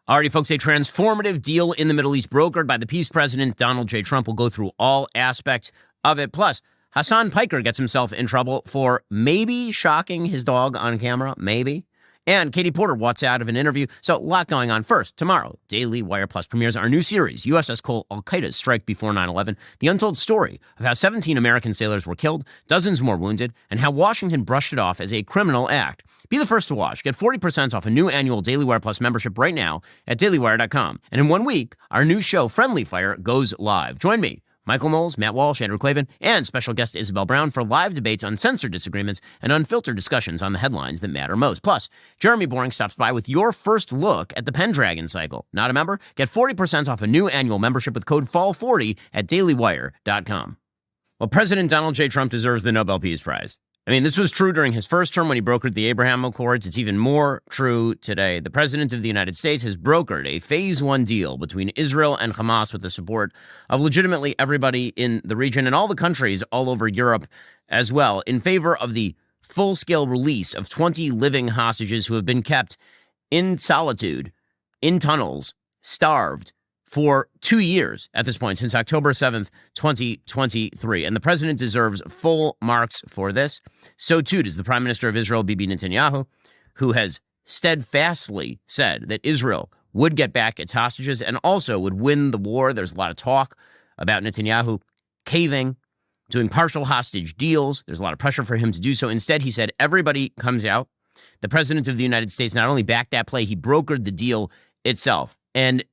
Alrighty, folks, a transformative deal in the Middle East brokered by the peace president, Donald J. Trump. Will go through all aspects of it. Plus, Hasan Piker gets himself in trouble for maybe shocking his dog on camera, maybe. And Katie Porter wants out of an interview. So a lot going on. First, tomorrow, Daily Wire Plus premieres our new series, USS Cole, Al-Qaeda's Strike Before 9/11, the untold story of how 17 American sailors were killed, dozens more wounded, and how Washington brushed it off as a criminal act. Be the first to watch. Get 40% off a new annual Daily Wire Plus membership right now at dailywire.com. And in 1 week, our new show, Friendly Fire, goes live. Join me, Michael Knowles, Matt Walsh, Andrew Klavan, and special guest Isabel Brown for live debates on censored disagreements and unfiltered discussions on the headlines that matter most. Plus, Jeremy Boring stops by with your first look at the Pendragon cycle. Not a member? Get 40% off a new annual membership with code FALL40 at dailywire.com. Well, President Donald J. Trump deserves the Nobel Peace Prize. I mean, this was true during his first term when he brokered the Abraham Accords. It's even more true today. The President of the United States has brokered a Phase 1 deal between Israel and Hamas with the support of legitimately everybody in the region and all the countries all over Europe as well, in favor of the full-scale release of 20 living hostages who have been kept in solitude, in tunnels, starved, for 2 years at this point, since October 7th, 2023. And the president deserves full marks for this. So too does the Prime Minister of Israel, Bibi Netanyahu, who has steadfastly said that Israel would get back its hostages and also would win the war. There's a lot of talk about Netanyahu caving, doing partial hostage deals. There's a lot of pressure for him to do so. Instead, he said, everybody comes out. The president of the United States not only backed that play, he brokered the deal itself. And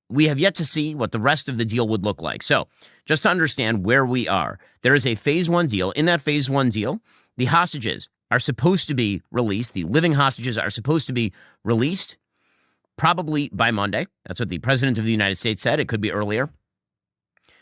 we have yet to see what the rest of the deal would look like. So just to understand where we are, there is a Phase 1 deal. In that Phase 1 deal, the hostages are supposed to be released. The living hostages are supposed to be released probably by Monday. That's what the president of the United States said. It could be earlier.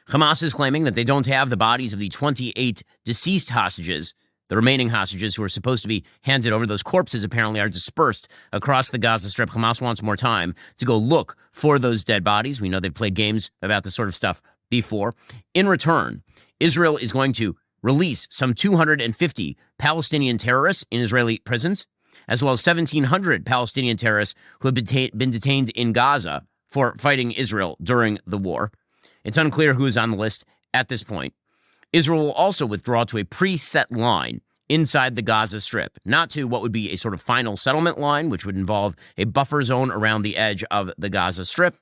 Hamas is claiming that they don't have the bodies of the 28 deceased hostages, the remaining hostages who are supposed to be handed over. Those corpses apparently are dispersed across the Gaza Strip. Hamas wants more time to go look for those dead bodies. We know they've played games about this sort of stuff before. In return, Israel is going to release some 250 Palestinian terrorists in Israeli prisons, as well as 1,700 Palestinian terrorists who have been detained in Gaza for fighting Israel during the war. It's unclear who is on the list at this point. Israel will also withdraw to a preset line inside the Gaza Strip, not to what would be a sort of final settlement line, which would involve a buffer zone around the edge of the Gaza Strip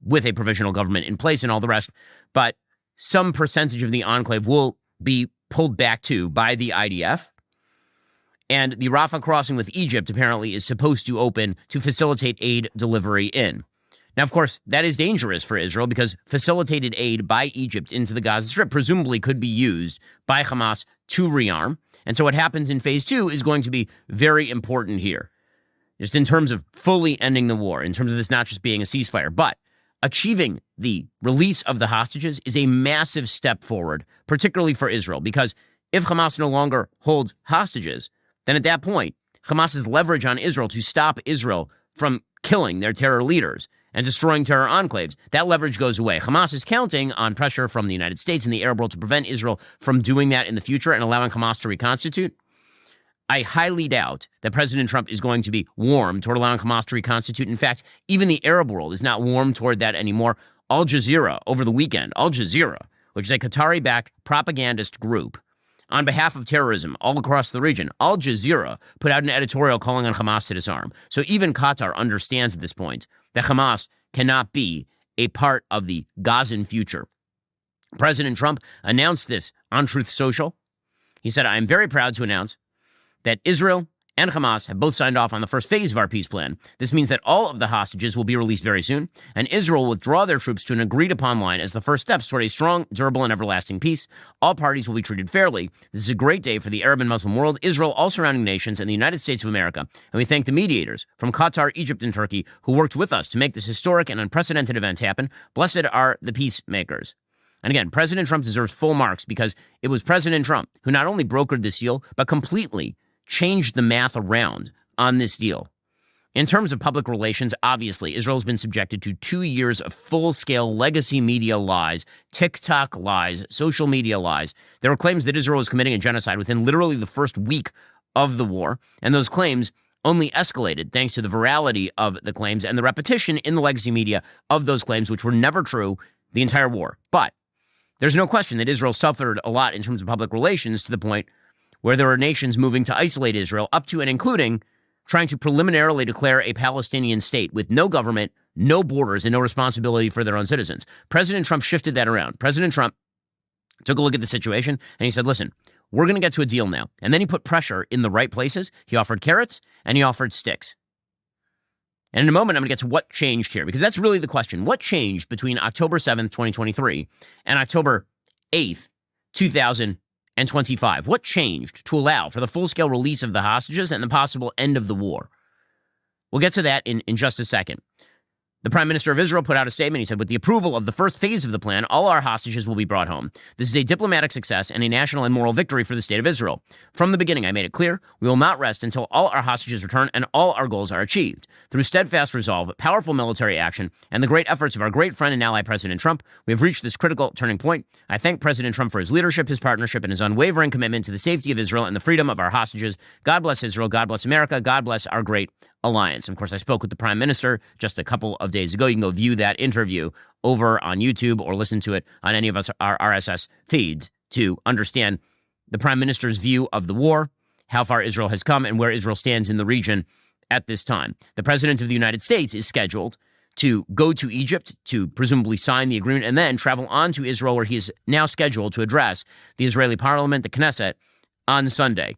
with a provisional government in place and all the rest, but some percentage of the enclave will be pulled back to by the IDF. And the Rafah crossing with Egypt apparently is supposed to open to facilitate aid delivery in. Now, of course, that is dangerous for Israel because facilitated aid by Egypt into the Gaza Strip presumably could be used by Hamas to rearm. And so what happens in Phase 2 is going to be very important here, just in terms of fully ending the war, in terms of this not just being a ceasefire, but achieving the release of the hostages is a massive step forward, particularly for Israel, because if Hamas no longer holds hostages, then at that point, Hamas's leverage on Israel to stop Israel from killing their terror leaders and destroying terror enclaves, that leverage goes away. Hamas is counting on pressure from the United States and the Arab world to prevent Israel from doing that in the future and allowing Hamas to reconstitute. I highly doubt that President Trump is going to be warm toward allowing Hamas to reconstitute. In fact, even the Arab world is not warm toward that anymore. Al Jazeera, over the weekend, Al Jazeera, which is a Qatari-backed propagandist group on behalf of terrorism all across the region, Al Jazeera put out an editorial calling on Hamas to disarm. So even Qatar understands at this point that Hamas cannot be a part of the Gazan future. President Trump announced this on Truth Social. He said, "I am very proud to announce that Israel and Hamas have both signed off on the first phase of our peace plan. This means that all of the hostages will be released very soon, and Israel will withdraw their troops to an agreed-upon line as the first steps toward a strong, durable, and everlasting peace. All parties will be treated fairly. This is a great day for the Arab and Muslim world, Israel, all surrounding nations, and the United States of America. And we thank the mediators from Qatar, Egypt, and Turkey who worked with us to make this historic and unprecedented event happen. Blessed are the peacemakers." And again, President Trump deserves full marks because it was President Trump who not only brokered this deal, but completely changed the math around on this deal. In terms of public relations, obviously, Israel's been subjected to 2 years of full-scale legacy media lies, TikTok lies, social media lies. There were claims that Israel was committing a genocide within literally the first week of the war, and those claims only escalated thanks to the virality of the claims and the repetition in the legacy media of those claims, which were never true the entire war. But there's no question that Israel suffered a lot in terms of public relations to the point where there are nations moving to isolate Israel, up to and including trying to preliminarily declare a Palestinian state with no government, no borders, and no responsibility for their own citizens. President Trump shifted that around. President Trump took a look at the situation and he said, listen, we're going to get to a deal now. And then he put pressure in the right places. He offered carrots and he offered sticks. And in a moment, I'm going to get to what changed here, because that's really the question. What changed between October 7th, 2023 and October 8th, 2025? What changed to allow for the full-scale release of the hostages and the possible end of the war? We'll get to that in just a second. The Prime Minister of Israel put out a statement. He said, with the approval of the first phase of the plan, all our hostages will be brought home. This is a diplomatic success and a national and moral victory for the state of Israel. From the beginning, I made it clear, we will not rest until all our hostages return and all our goals are achieved. Through steadfast resolve, powerful military action, and the great efforts of our great friend and ally, President Trump, we have reached this critical turning point. I thank President Trump for his leadership, his partnership, and his unwavering commitment to the safety of Israel and the freedom of our hostages. God bless Israel. God bless America. God bless our great alliance. Of course, I spoke with the Prime Minister just a couple of days ago. You can go view that interview over on YouTube or listen to it on any of our RSS feeds to understand the Prime Minister's view of the war, how far Israel has come, and where Israel stands in the region at this time. The President of the United States is scheduled to go to Egypt to presumably sign the agreement and then travel on to Israel, where he is now scheduled to address the Israeli parliament, the Knesset, on Sunday.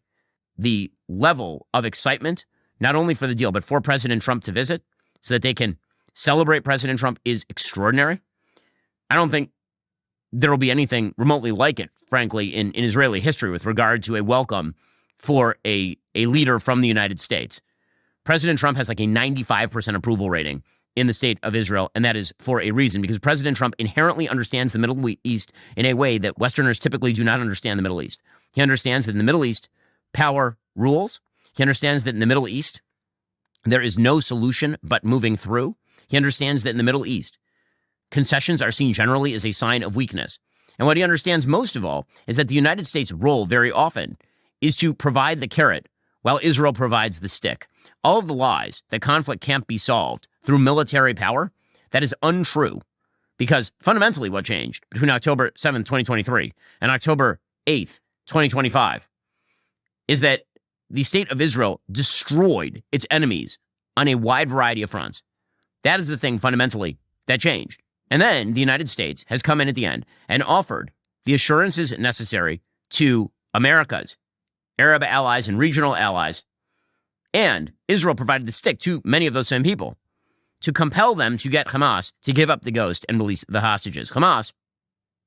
The level of excitement, not only for the deal, but for President Trump to visit so that they can celebrate President Trump, is extraordinary. I don't think there will be anything remotely like it, frankly, in Israeli history with regard to a welcome for a leader from the United States. President Trump has like a 95% approval rating in the state of Israel, and that is for a reason, because President Trump inherently understands the Middle East in a way that Westerners typically do not understand the Middle East. He understands that in the Middle East, power rules. He understands that in the Middle East, there is no solution but moving through. He understands that in the Middle East, concessions are seen generally as a sign of weakness. And what he understands most of all is that the United States' role very often is to provide the carrot while Israel provides the stick. All of the lies that conflict can't be solved through military power, that is untrue. Because fundamentally what changed between October 7th, 2023 and October 8th, 2025 is that the state of Israel destroyed its enemies on a wide variety of fronts. That is the thing fundamentally that changed. And then the United States has come in at the end and offered the assurances necessary to America's Arab allies and regional allies. And Israel provided the stick to many of those same people to compel them to get Hamas to give up the ghost and release the hostages. Hamas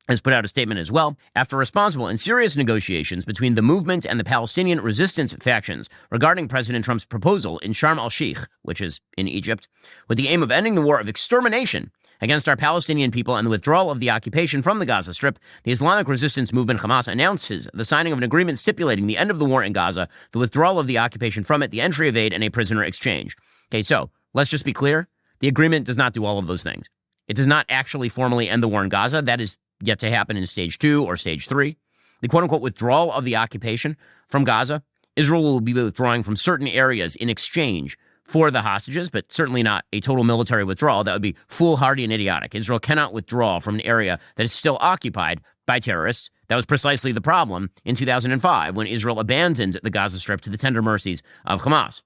has put out a statement as well. After responsible and serious negotiations between the movement and the Palestinian resistance factions regarding President Trump's proposal in Sharm el-Sheikh, which is in Egypt, with the aim of ending the war of extermination against our Palestinian people and the withdrawal of the occupation from the Gaza Strip, the Islamic resistance movement Hamas announces the signing of an agreement stipulating the end of the war in Gaza, the withdrawal of the occupation from it, the entry of aid, and a prisoner exchange. Okay, so let's just be clear. The agreement does not do all of those things. It does not actually formally end the war in Gaza. That is yet to happen in stage 2 or stage 3. The quote-unquote withdrawal of the occupation from Gaza, Israel will be withdrawing from certain areas in exchange for the hostages, but certainly not a total military withdrawal. That would be foolhardy and idiotic. Israel cannot withdraw from an area that is still occupied by terrorists. That was precisely the problem in 2005 when Israel abandoned the Gaza Strip to the tender mercies of Hamas.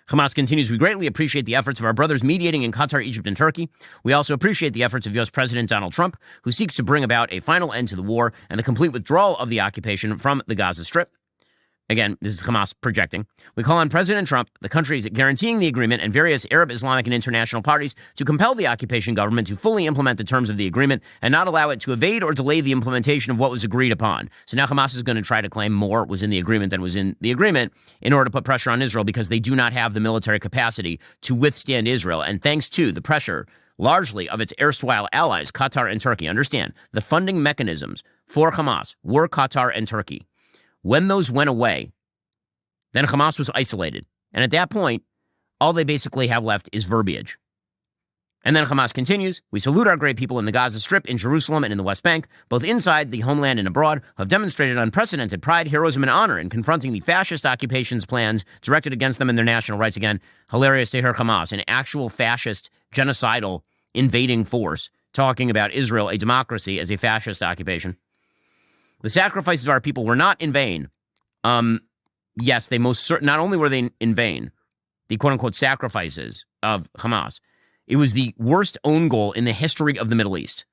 Hamas continues, we greatly appreciate the efforts of our brothers mediating in Qatar, Egypt, and Turkey. We also appreciate the efforts of U.S. President Donald Trump, who seeks to bring about a final end to the war and the complete withdrawal of the occupation from the Gaza Strip. Again, this is Hamas projecting. We call on President Trump, the countries guaranteeing the agreement, and various Arab, Islamic, and international parties to compel the occupation government to fully implement the terms of the agreement and not allow it to evade or delay the implementation of what was agreed upon. So now Hamas is going to try to claim more was in the agreement than was in the agreement in order to put pressure on Israel because they do not have the military capacity to withstand Israel. And thanks to the pressure largely of its erstwhile allies, Qatar and Turkey. Understand, the funding mechanisms for Hamas were Qatar and Turkey. When those went away, then Hamas was isolated. And at that point, all they basically have left is verbiage. And then Hamas continues, we salute our great people in the Gaza Strip, in Jerusalem, and in the West Bank, both inside the homeland and abroad, who have demonstrated unprecedented pride, heroism, and honor in confronting the fascist occupation's plans directed against them and their national rights. Again, hilarious to hear Hamas, an actual fascist, genocidal, invading force, talking about Israel, a democracy, as a fascist occupation. The sacrifices of our people were not in vain. Yes, they not only were they in vain, the quote-unquote sacrifices of Hamas, it was the worst own goal in the history of the Middle East.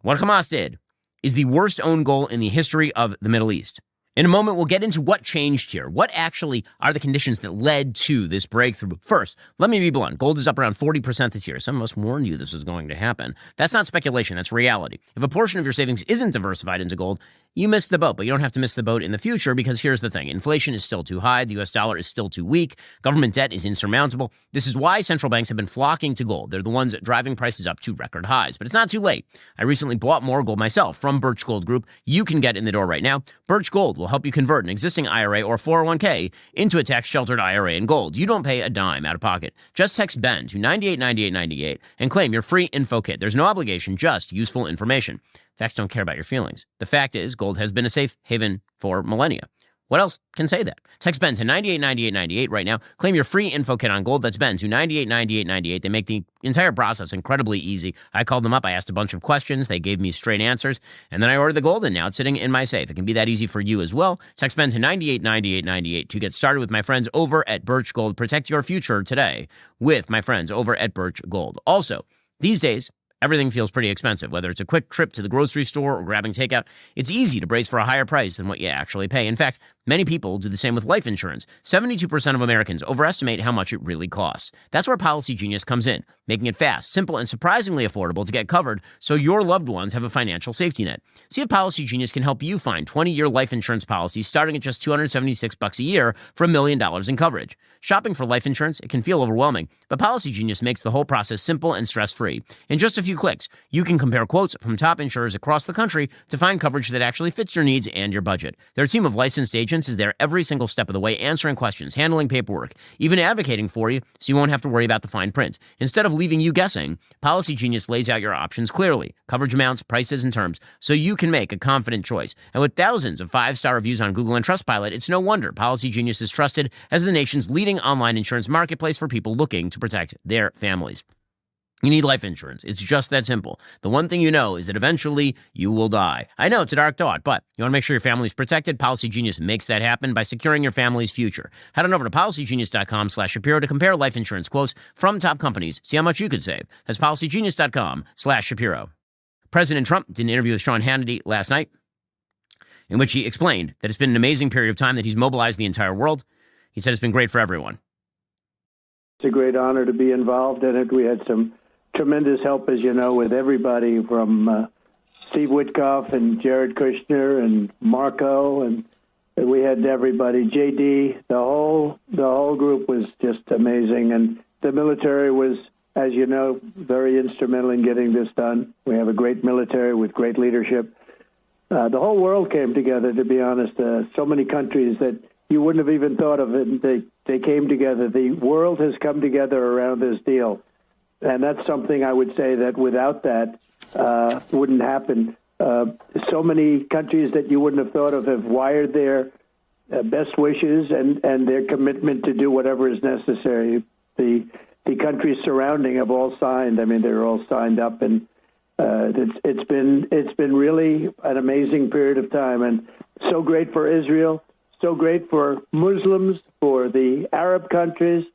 What Hamas did is the worst own goal in the history of the Middle East. In a moment, we'll get into what changed here. What actually are the conditions that led to this breakthrough? First, let me be blunt. Gold is up around 40% this year. Some of us warned you this was going to happen. That's not speculation. That's reality. If a portion of your savings isn't diversified into gold, you missed the boat, but you don't have to miss the boat in the future because here's the thing. Inflation is still too high. The U.S. dollar is still too weak. Government debt is insurmountable. This is why central banks have been flocking to gold. They're the ones driving prices up to record highs, but it's not too late. I recently bought more gold myself from Birch Gold Group. You can get in the door right now. Birch Gold will help you convert an existing IRA or 401k into a tax-sheltered IRA in gold. You don't pay a dime out of pocket. Just text BEN to 989898 and claim your free info kit. There's no obligation, just useful information. Facts don't care about your feelings. The fact is, gold has been a safe haven for millennia. What else can say that? Text BEN to 989898 right now. Claim your free info kit on gold. That's BEN to 989898. They make the entire process incredibly easy. I called them up. I asked a bunch of questions. They gave me straight answers. And then I ordered the gold, and now it's sitting in my safe. It can be that easy for you as well. Text BEN to 989898 to get started with my friends over at Birch Gold. Protect your future today with my friends over at Birch Gold. Also, these days, everything feels pretty expensive, whether it's a quick trip to the grocery store or grabbing takeout. It's easy to brace for a higher price than what you actually pay. In fact, many people do the same with life insurance. 72% of Americans overestimate how much it really costs. That's where Policygenius comes in, making it fast, simple, and surprisingly affordable to get covered so your loved ones have a financial safety net. See if Policygenius can help you find 20-year life insurance policies starting at just $276 a year for $1 million in coverage. Shopping for life insurance, it can feel overwhelming, but Policygenius makes the whole process simple and stress-free. In just a few clicks, you can compare quotes from top insurers across the country to find coverage that actually fits your needs and your budget. Their team of licensed agents is there every single step of the way, answering questions, handling paperwork, even advocating for you so you won't have to worry about the fine print. Instead of leaving you guessing, Policygenius lays out your options clearly, coverage amounts, prices, and terms, so you can make a confident choice. And with thousands of 5-star reviews on Google and Trustpilot, it's no wonder Policygenius is trusted as the nation's leading online insurance marketplace for people looking to protect their families. You need life insurance. It's just that simple. The one thing you know is that eventually you will die. I know it's a dark thought, but you want to make sure your family's protected. Policygenius makes that happen by securing your family's future. Head on over to policygenius.com/Shapiro to compare life insurance quotes from top companies. See how much you could save. That's policygenius.com/Shapiro. President Trump did an interview with Sean Hannity last night in which he explained that it's been an amazing period of time that he's mobilized the entire world. He said it's been great for everyone. It's a great honor to be involved in it. We had some tremendous help, as you know, with everybody from Steve Witkoff and Jared Kushner and Marco, and we had everybody. JD, the whole group was just amazing, and the military was, as you know, very instrumental in getting this done. We have a great military with great leadership. The whole world came together, to be honest. So many countries that you wouldn't have even thought of it. They came together. The world has come together around this deal. And that's something I would say that without that wouldn't happen. So many countries that you wouldn't have thought of have wired their best wishes and their commitment to do whatever is necessary. The countries surrounding have all signed. I mean, they're all signed up, and it's been really an amazing period of time, and so great for Israel, so great for Muslims, for the Arab countries.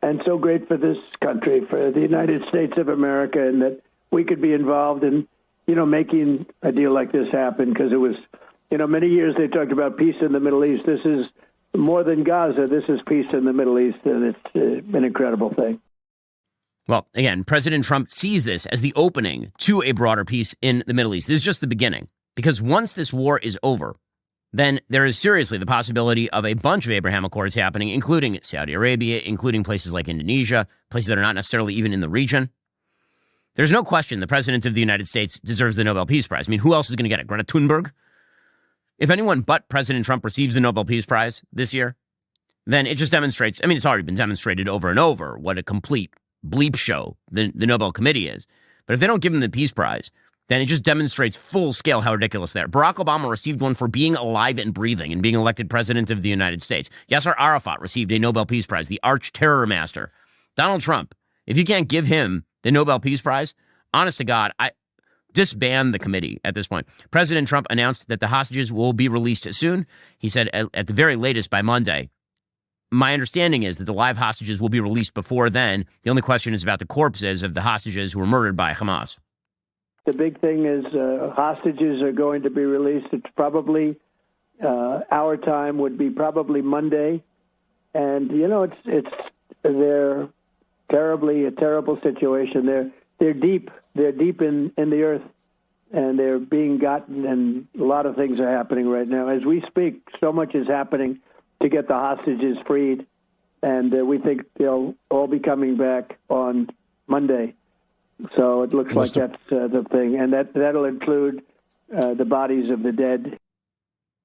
And so great for this country, for the United States of America, and that we could be involved in, making a deal like this happen, because it was, many years they talked about peace in the Middle East. This is more than Gaza. This is peace in the Middle East, and it's an incredible thing. Well, again, President Trump sees this as the opening to a broader peace in the Middle East. This is just the beginning, because once this war is over, then there is seriously the possibility of a bunch of Abraham Accords happening, including Saudi Arabia, including places like Indonesia, places that are not necessarily even in the region. There's no question the President of the United States deserves the Nobel Peace Prize. I mean, who else is going to get it? Greta Thunberg? If anyone but President Trump receives the Nobel Peace Prize this year, then it just demonstrates, it's already been demonstrated over and over what a complete bleep show the Nobel Committee is. But if they don't give him the Peace Prize, then it just demonstrates full scale how ridiculous they are. Barack Obama received one for being alive and breathing and being elected president of the United States. Yasser Arafat received a Nobel Peace Prize, the arch terror master. Donald Trump, if you can't give him the Nobel Peace Prize, honest to God, I disband the committee at this point. President Trump announced that the hostages will be released soon. He said at the very latest by Monday. My understanding is that the live hostages will be released before then. The only question is about the corpses of the hostages who were murdered by Hamas. The big thing is hostages are going to be released. It's probably our time would be probably Monday, and they're a terrible situation. They're deep in the earth, and they're being gotten, and a lot of things are happening right now as we speak. So much is happening to get the hostages freed, and we think they'll all be coming back on Monday. So it looks like that's the thing, and that'll include the bodies of the dead.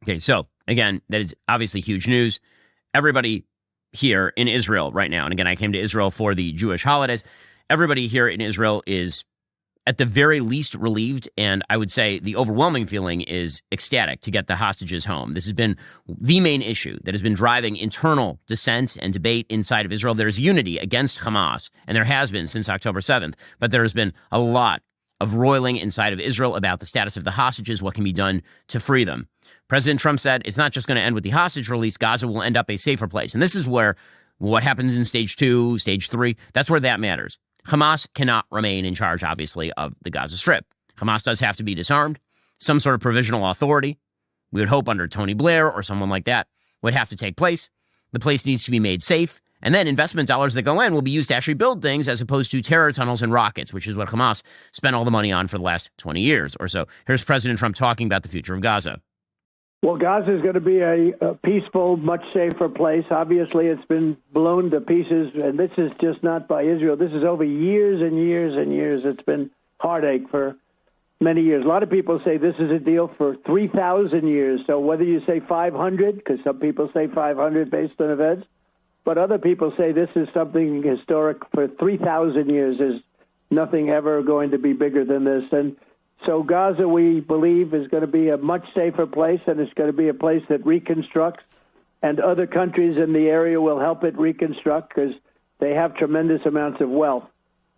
Okay, so again, that is obviously huge news. Everybody here in Israel right now, and again, I came to Israel for the Jewish holidays. Everybody here in Israel is at the very least relieved, and I would say the overwhelming feeling is ecstatic to get the hostages home. This has been the main issue that has been driving internal dissent and debate inside of Israel. There's unity against Hamas, and there has been since October 7th, but there has been a lot of roiling inside of Israel about the status of the hostages, what can be done to free them. President Trump said it's not just going to end with the hostage release. Gaza will end up a safer place. And this is where what happens in stage 2, stage 3, that's where that matters. Hamas cannot remain in charge, obviously, of the Gaza Strip. Hamas does have to be disarmed. Some sort of provisional authority, we would hope under Tony Blair or someone like that, would have to take place. The place needs to be made safe. And then investment dollars that go in will be used to actually build things as opposed to terror tunnels and rockets, which is what Hamas spent all the money on for the last 20 years or so. Here's President Trump talking about the future of Gaza. Well, Gaza is going to be a peaceful, much safer place. Obviously, it's been blown to pieces, and this is just not by Israel. This is over years and years and years. It's been heartache for many years. A lot of people say this is a deal for 3,000 years. So whether you say 500, because some people say 500 based on events, but other people say this is something historic for 3,000 years. There's nothing ever going to be bigger than this. And so Gaza, we believe, is going to be a much safer place, and it's going to be a place that reconstructs, and other countries in the area will help it reconstruct because they have tremendous amounts of wealth,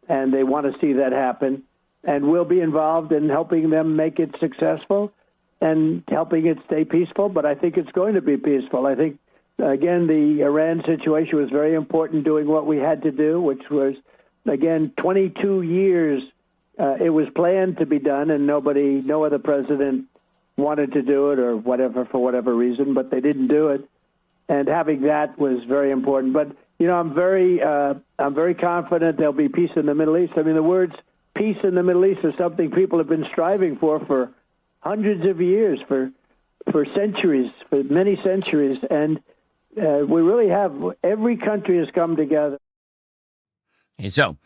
and they want to see that happen. And we'll be involved in helping them make it successful and helping it stay peaceful, but I think it's going to be peaceful. I think, again, the Iran situation was very important, doing what we had to do, which was, again, 22 years. It was planned to be done, and no other president wanted to do it or whatever, for whatever reason, but they didn't do it. And having that was very important. But, I'm very confident there'll be peace in the Middle East. I mean, the words peace in the Middle East is something people have been striving for hundreds of years, for centuries, for many centuries. And we really have. Every country has come together. Okay, so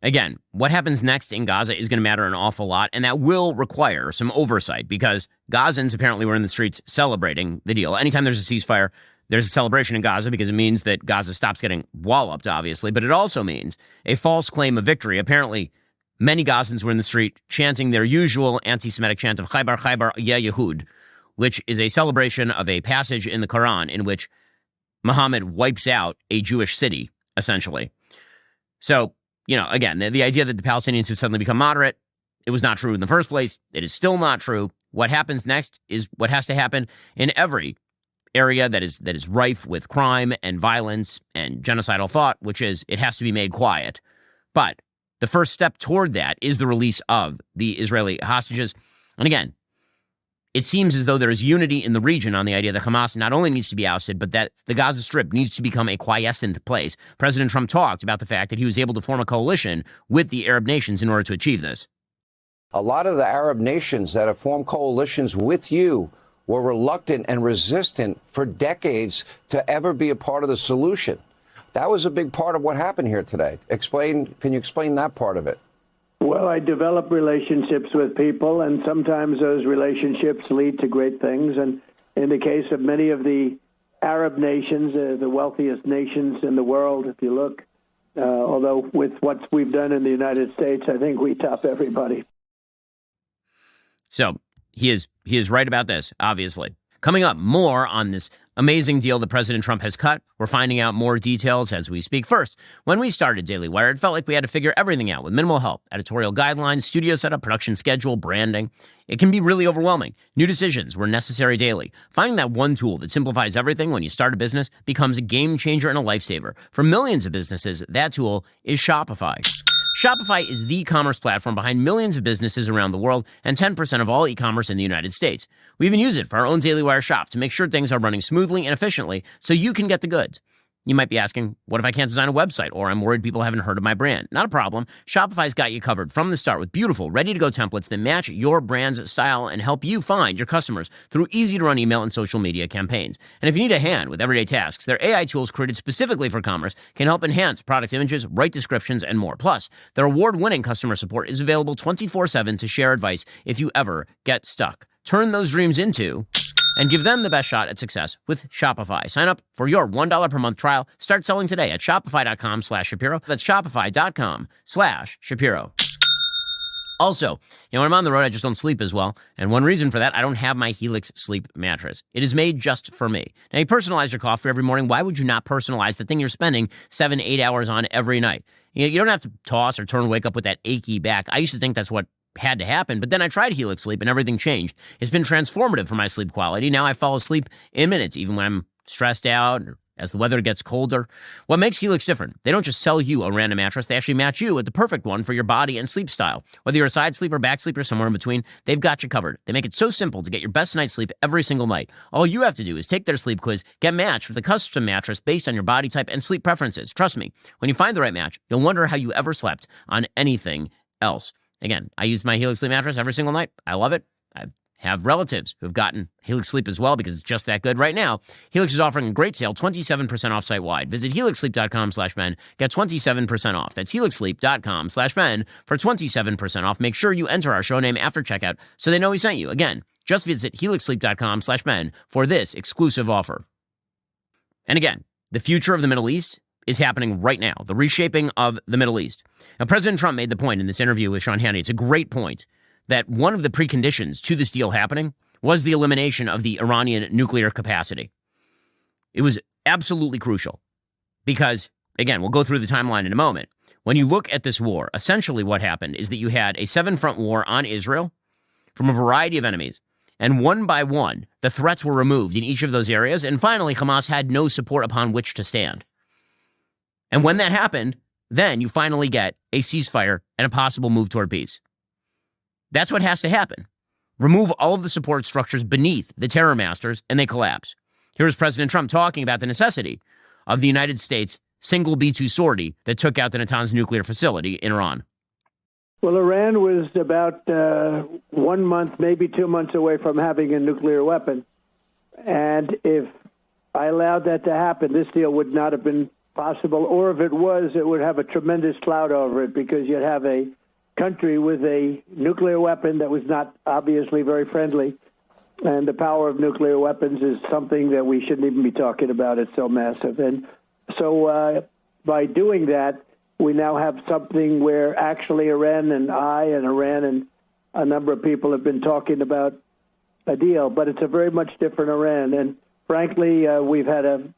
again, what happens next in Gaza is going to matter an awful lot, and that will require some oversight because Gazans apparently were in the streets celebrating the deal. Anytime there's a ceasefire, there's a celebration in Gaza because it means that Gaza stops getting walloped, obviously, but it also means a false claim of victory. Apparently, many Gazans were in the street chanting their usual anti-Semitic chant of Khaybar, Khaybar, Ya Yehud, which is a celebration of a passage in the Quran in which Muhammad wipes out a Jewish city, essentially. So, again, the idea that the Palestinians would suddenly become moderate, it was not true in the first place. It is still not true. What happens next is what has to happen in every area that is rife with crime and violence and genocidal thought, which is it has to be made quiet. But the first step toward that is the release of the Israeli hostages. And again, it seems as though there is unity in the region on the idea that Hamas not only needs to be ousted, but that the Gaza Strip needs to become a quiescent place. President Trump talked about the fact that he was able to form a coalition with the Arab nations in order to achieve this. A lot of the Arab nations that have formed coalitions with you were reluctant and resistant for decades to ever be a part of the solution. That was a big part of what happened here today. Can you explain that part of it? Well, I develop relationships with people, and sometimes those relationships lead to great things. And in the case of many of the Arab nations, the wealthiest nations in the world, if you look, Although with what we've done in the United States, I think we top everybody. So he is right about this, obviously. Coming up, more on this amazing deal that President Trump has cut. We're finding out more details as we speak. First, when we started Daily Wire, it felt like we had to figure everything out with minimal help. Editorial guidelines, studio setup, production schedule, branding. It can be really overwhelming. New decisions were necessary daily. Finding that one tool that simplifies everything when you start a business becomes a game changer and a lifesaver. For millions of businesses, that tool is Shopify. Shopify is the commerce platform behind millions of businesses around the world and 10% of all e-commerce in the United States. We even use it for our own Daily Wire shop to make sure things are running smoothly and efficiently so you can get the goods. You might be asking, what if I can't design a website or I'm worried people haven't heard of my brand? Not a problem. Shopify's got you covered from the start with beautiful, ready-to-go templates that match your brand's style and help you find your customers through easy-to-run email and social media campaigns. And if you need a hand with everyday tasks, their AI tools created specifically for commerce can help enhance product images, write descriptions, and more. Plus, their award-winning customer support is available 24/7 to share advice if you ever get stuck. Turn those dreams into and give them the best shot at success with Shopify. Sign up for your $1 per month trial. Start selling today at shopify.com/Shapiro. That's shopify.com/Shapiro. Also, when I'm on the road, I just don't sleep as well. And one reason for that, I don't have my Helix sleep mattress. It is made just for me. Now, you personalize your coffee every morning. Why would you not personalize the thing you're spending 7-8 hours on every night? You don't have to toss or turn and wake up with that achy back. I used to think that's what had to happen, but then I tried Helix Sleep and everything changed. It's been transformative for my sleep quality. Now I fall asleep in minutes, even when I'm stressed out or as the weather gets colder. What makes Helix different? They don't just sell you a random mattress. They actually match you with the perfect one for your body and sleep style. Whether you're a side sleeper, back sleeper, somewhere in between, they've got you covered. They make it so simple to get your best night's sleep every single night. All you have to do is take their sleep quiz, get matched with a custom mattress based on your body type and sleep preferences. Trust me, when you find the right match, you'll wonder how you ever slept on anything else. Again, I use my Helix Sleep mattress every single night. I love it. I have relatives who've gotten Helix Sleep as well because it's just that good right now. Helix is offering a great sale, 27% off site-wide. Visit helixsleep.com/Ben. Get 27% off. That's helixsleep.com/Ben for 27% off. Make sure you enter our show name after checkout so they know we sent you. Again, just visit helixsleep.com/Ben for this exclusive offer. And again, the future of the Middle East is happening right now, the reshaping of the Middle East. Now, President Trump made the point in this interview with Sean Hannity, it's a great point, that one of the preconditions to this deal happening was the elimination of the Iranian nuclear capacity. It was absolutely crucial because, again, we'll go through the timeline in a moment. When you look at this war, essentially what happened is that you had a 7-front war on Israel from a variety of enemies, and one by one, the threats were removed in each of those areas, and finally, Hamas had no support upon which to stand. And when that happened, then you finally get a ceasefire and a possible move toward peace. That's what has to happen. Remove all of the support structures beneath the terror masters, and they collapse. Here's President Trump talking about the necessity of the United States' single B-2 sortie that took out the Natanz nuclear facility in Iran. Well, Iran was about 1 month, maybe 2 months away from having a nuclear weapon. And if I allowed that to happen, this deal would not have been possible, or if it was, it would have a tremendous cloud over it because you'd have a country with a nuclear weapon that was not obviously very friendly. And the power of nuclear weapons is something that we shouldn't even be talking about. It's so massive. And so by doing that, we now have something where actually Iran and Iran and a number of people have been talking about a deal, but it's a very much different Iran. And frankly, we've had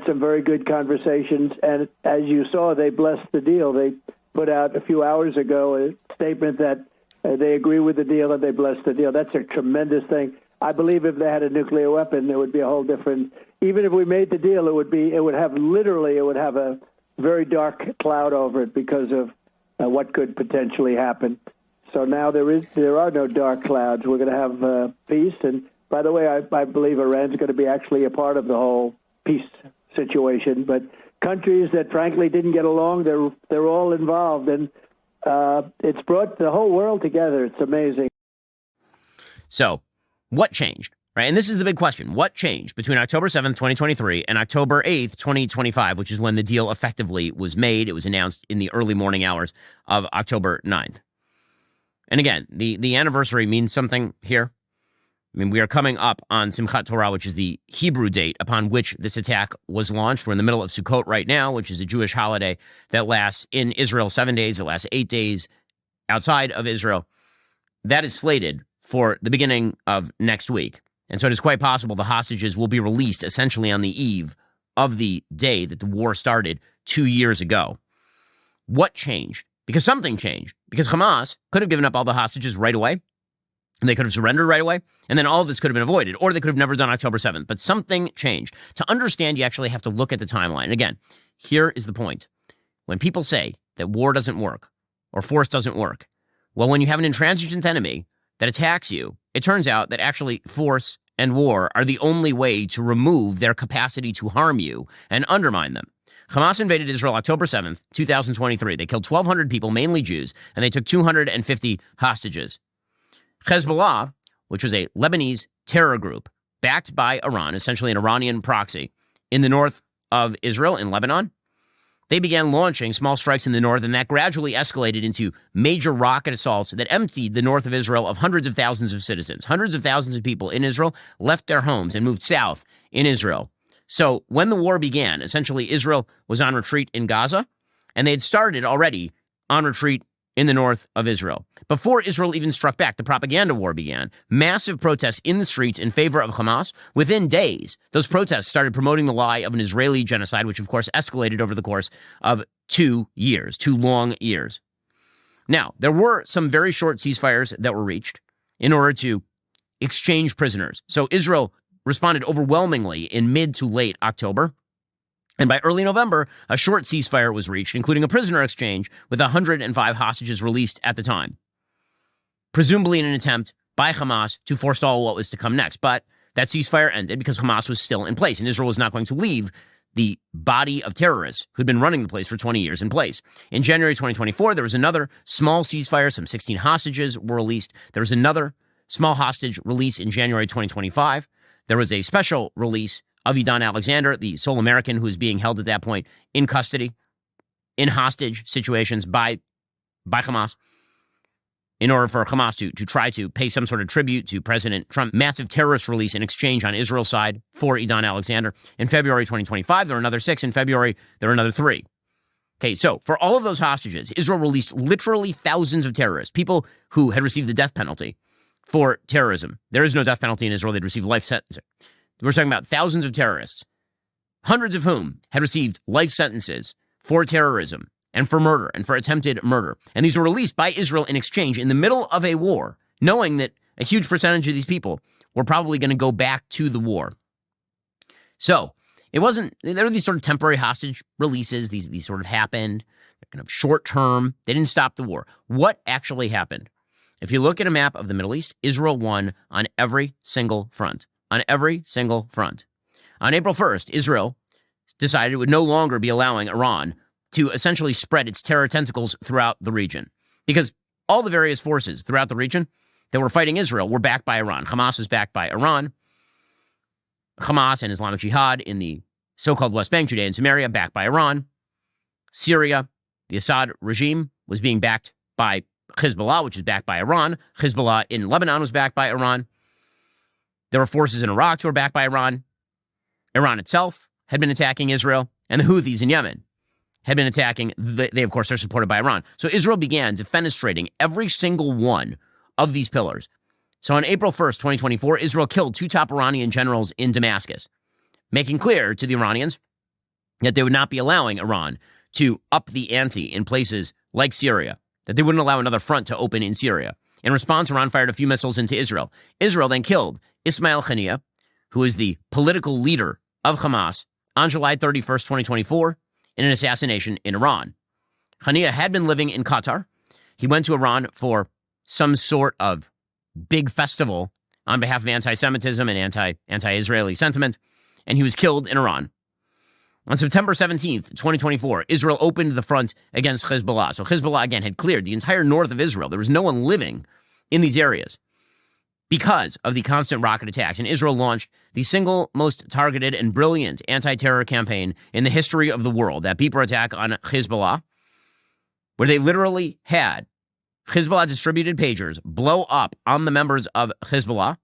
some very good conversations, and as you saw, they blessed the deal. They put out a few hours ago a statement that they agree with the deal and they blessed the deal. That's a tremendous thing. I believe if they had a nuclear weapon, there would be a whole different. Even if we made the deal, it would have a very dark cloud over it because of what could potentially happen. So now there are no dark clouds. We're going to have peace. And by the way, I believe Iran's going to be actually a part of the whole peace situation, but countries that frankly didn't get along, they're all involved, and it's brought the whole world together. It's amazing. So, what changed, right? And this is the big question. What changed between October 7th, 2023 and October 8th, 2025, which is when the deal effectively was made? It was announced in the early morning hours of October 9th. And again, the anniversary means something here. I mean, we are coming up on Simchat Torah, which is the Hebrew date upon which this attack was launched. We're in the middle of Sukkot right now, which is a Jewish holiday that lasts in Israel 7 days. It lasts 8 days outside of Israel. That is slated for the beginning of next week. And so it is quite possible the hostages will be released essentially on the eve of the day that the war started 2 years ago. What changed? Because something changed. Because Hamas could have given up all the hostages right away, and they could have surrendered right away, and then all of this could have been avoided, or they could have never done October 7th. But something changed. To understand, you actually have to look at the timeline. Again, here is the point. When people say that war doesn't work, or force doesn't work, well, when you have an intransigent enemy that attacks you, it turns out that actually force and war are the only way to remove their capacity to harm you and undermine them. Hamas invaded Israel October 7th, 2023. They killed 1,200 people, mainly Jews, and they took 250 hostages. Hezbollah, which was a Lebanese terror group backed by Iran, essentially an Iranian proxy, in the north of Israel, in Lebanon, they began launching small strikes in the north, and that gradually escalated into major rocket assaults that emptied the north of Israel of hundreds of thousands of citizens. Hundreds of thousands of people in Israel left their homes and moved south in Israel. So when the war began, essentially Israel was on retreat in Gaza, and they had started already on retreat in the north of Israel. Before Israel even struck back, the propaganda war began. Massive protests in the streets in favor of Hamas. Within days, those protests started promoting the lie of an Israeli genocide, which of course escalated over the course of 2 years, 2 long years. Now, there were some very short ceasefires that were reached in order to exchange prisoners. So Israel responded overwhelmingly in mid to late October. And by early November, a short ceasefire was reached, including a prisoner exchange with 105 hostages released at the time, presumably in an attempt by Hamas to forestall what was to come next. But that ceasefire ended because Hamas was still in place, and Israel was not going to leave the body of terrorists who'd been running the place for 20 years in place. In January 2024, there was another small ceasefire. Some 16 hostages were released. There was another small hostage release in January 2025. There was a special release of Idan Alexander, the sole American who was being held at that point in custody, in hostage situations by Hamas, in order for Hamas to try to pay some sort of tribute to President Trump. Massive terrorist release in exchange on Israel's side for Idan Alexander. In February 2025, there were another 6. In February, there were another 3. Okay, so for all of those hostages, Israel released literally thousands of terrorists, people who had received the death penalty for terrorism. There is no death penalty in Israel. They'd received life sentences. We're talking about thousands of terrorists, hundreds of whom had received life sentences for terrorism and for murder and for attempted murder. And these were released by Israel in exchange in the middle of a war, knowing that a huge percentage of these people were probably going to go back to the war. So it wasn't, there were these sort of temporary hostage releases. These sort of happened. They're kind of short term. They didn't stop the war. What actually happened? If you look at a map of the Middle East, Israel won on every single front. On every single front. On April 1st, Israel decided it would no longer be allowing Iran to essentially spread its terror tentacles throughout the region, because all the various forces throughout the region that were fighting Israel were backed by Iran. Hamas was backed by Iran. Hamas and Islamic Jihad in the so-called West Bank, Judea and Samaria, backed by Iran. Syria, the Assad regime, was being backed by Hezbollah, which is backed by Iran. Hezbollah in Lebanon was backed by Iran. There were forces in Iraq who were backed by Iran. Iran itself had been attacking Israel, and the Houthis in Yemen had been attacking. They, of course, are supported by Iran. So Israel began defenestrating every single one of these pillars. So on April 1st, 2024, Israel killed 2 top Iranian generals in Damascus, making clear to the Iranians that they would not be allowing Iran to up the ante in places like Syria, that they wouldn't allow another front to open in Syria. In response, Iran fired a few missiles into Israel. Israel then killed Ismail Haniyeh, who is the political leader of Hamas, on July 31st, 2024, in an assassination in Iran. Haniyeh had been living in Qatar. He went to Iran for some sort of big festival on behalf of anti-Semitism and anti-Israeli sentiment, and he was killed in Iran. On September 17th, 2024, Israel opened the front against Hezbollah. So Hezbollah, again, had cleared the entire north of Israel. There was no one living in these areas because of the constant rocket attacks. And Israel launched the single most targeted and brilliant anti-terror campaign in the history of the world, that beeper attack on Hezbollah, where they literally had Hezbollah distributed pagers blow up on the members of Hezbollah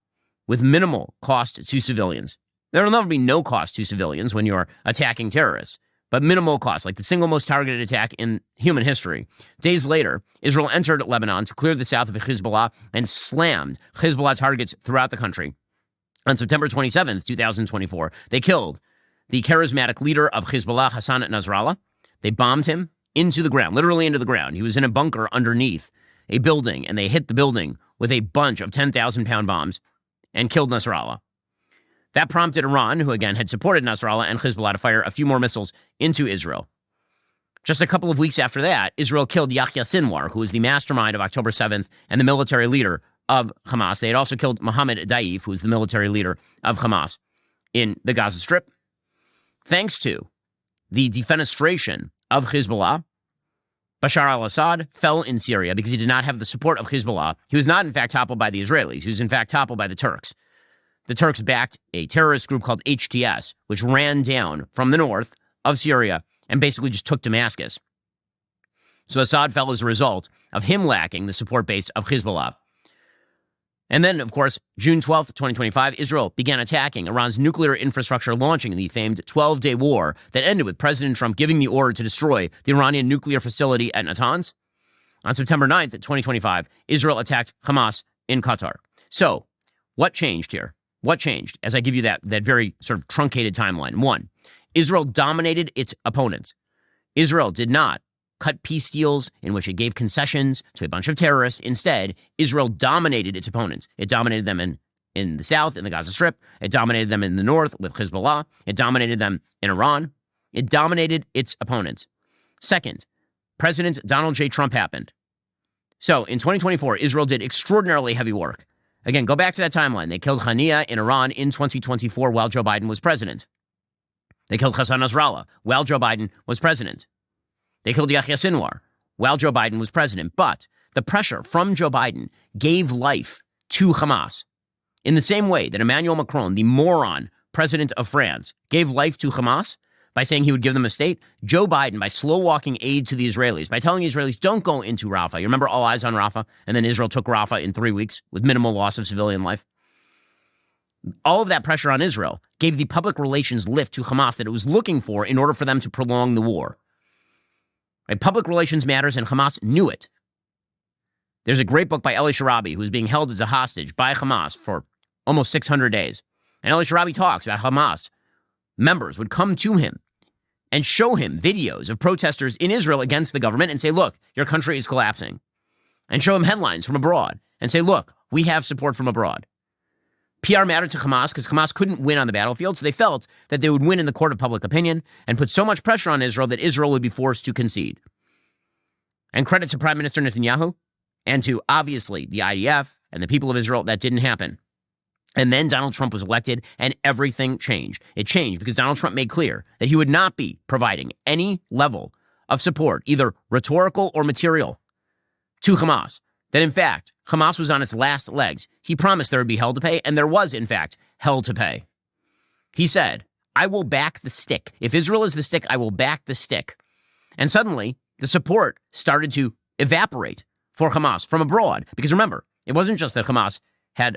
with minimal cost to civilians. There will never be no cost to civilians when you're attacking terrorists, but minimal cost, like the single most targeted attack in human history. Days later, Israel entered Lebanon to clear the south of Hezbollah and slammed Hezbollah targets throughout the country. On September 27th, 2024, they killed the charismatic leader of Hezbollah, Hassan Nasrallah. They bombed him into the ground, literally into the ground. He was in a bunker underneath a building, and they hit the building with a bunch of 10,000-pound bombs and killed Nasrallah. That prompted Iran, who again had supported Nasrallah and Hezbollah, to fire a few more missiles into Israel. Just a couple of weeks after that, Israel killed Yahya Sinwar, who was the mastermind of October 7th and the military leader of Hamas. They had also killed Mohammed Daif, who was the military leader of Hamas in the Gaza Strip. Thanks to the defenestration of Hezbollah, Bashar al-Assad fell in Syria because he did not have the support of Hezbollah. He was not, in fact, toppled by the Israelis. He was, in fact, toppled by the Turks. The Turks backed a terrorist group called HTS, which ran down from the north of Syria and basically just took Damascus. So Assad fell as a result of him lacking the support base of Hezbollah. And then, of course, June 12th, 2025, Israel began attacking Iran's nuclear infrastructure, launching the famed 12-day war that ended with President Trump giving the order to destroy the Iranian nuclear facility at Natanz. On September 9th, 2025, Israel attacked Hamas in Qatar. So, what changed here? What changed as I give you that very sort of truncated timeline? One, Israel dominated its opponents. Israel did not cut peace deals in which it gave concessions to a bunch of terrorists. Instead, Israel dominated its opponents. It dominated them in the south, in the Gaza Strip. It dominated them in the north with Hezbollah. It dominated them in Iran. It dominated its opponents. Second, President Donald J. Trump happened. So in 2024, Israel did extraordinarily heavy work. Again, go back to that timeline. They killed Haniya in Iran in 2024 while Joe Biden was president. They killed Hassan Nasrallah while Joe Biden was president. They killed Yahya Sinwar while Joe Biden was president. But the pressure from Joe Biden gave life to Hamas. In the same way that Emmanuel Macron, the moron president of France, gave life to Hamas by saying he would give them a state, Joe Biden, by slow-walking aid to the Israelis, by telling the Israelis, don't go into Rafah. You remember all eyes on Rafah? And then Israel took Rafah in 3 weeks with minimal loss of civilian life. All of that pressure on Israel gave the public relations lift to Hamas that it was looking for in order for them to prolong the war. Right? Public relations matters, and Hamas knew it. There's a great book by Eli Sharabi, who's being held as a hostage by Hamas for almost 600 days. And Eli Sharabi talks about Hamas members would come to him and show him videos of protesters in Israel against the government and say, look, your country is collapsing. And show him headlines from abroad and say, look, we have support from abroad. PR mattered to Hamas because Hamas couldn't win on the battlefield, so they felt that they would win in the court of public opinion and put so much pressure on Israel that Israel would be forced to concede. And credit to Prime Minister Netanyahu and to, obviously, the IDF and the people of Israel, that didn't happen. And then Donald Trump was elected, and everything changed. It changed because Donald Trump made clear that he would not be providing any level of support, either rhetorical or material, to Hamas. That, in fact, Hamas was on its last legs. He promised there would be hell to pay, and there was, in fact, hell to pay. He said, I will back the stick. If Israel is the stick, I will back the stick. And suddenly, the support started to evaporate for Hamas from abroad. Because remember, it wasn't just that Hamas had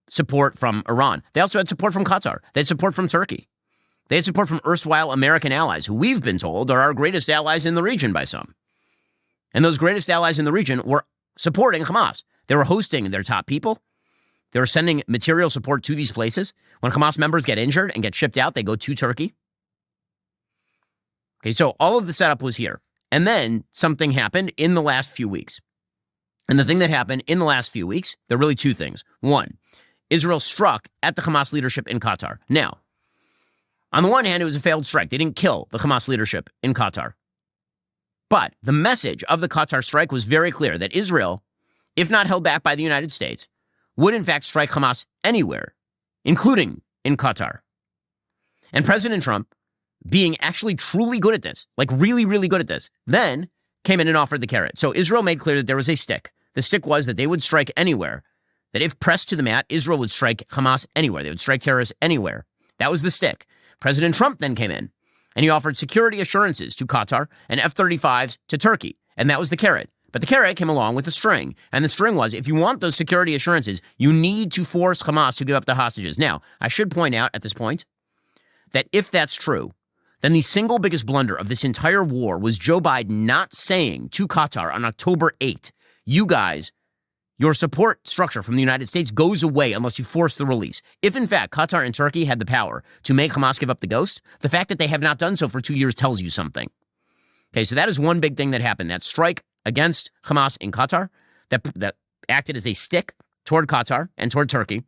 support from Iran. They also had support from Qatar. They had support from Turkey. They had support from erstwhile American allies, who we've been told are our greatest allies in the region by some. And those greatest allies in the region were supporting Hamas. They were hosting their top people. They were sending material support to these places. When Hamas members get injured and get shipped out, they go to Turkey. Okay, so all of the setup was here. And then something happened in the last few weeks. And the thing that happened in the last few weeks, there are really two things. One, Israel struck at the Hamas leadership in Qatar. Now, on the one hand, it was a failed strike. They didn't kill the Hamas leadership in Qatar. But the message of the Qatar strike was very clear that Israel, if not held back by the United States, would in fact strike Hamas anywhere, including in Qatar. And President Trump, being actually truly good at this, like really, really good at this, then came in and offered the carrot. So Israel made clear that there was a stick. The stick was that they would strike anywhere, that if pressed to the mat, Israel would strike Hamas anywhere. They would strike terrorists anywhere. That was the stick. President Trump then came in, and he offered security assurances to Qatar and F-35s to Turkey. And that was the carrot. But the carrot came along with the string. And the string was, if you want those security assurances, you need to force Hamas to give up the hostages. Now, I should point out at this point that if that's true, then the single biggest blunder of this entire war was Joe Biden not saying to Qatar on October 8th, you guys, your support structure from the United States goes away unless you force the release. If, in fact, Qatar and Turkey had the power to make Hamas give up the ghost, the fact that they have not done so for 2 years tells you something. Okay, so that is one big thing that happened. That strike against Hamas in Qatar that acted as a stick toward Qatar and toward Turkey.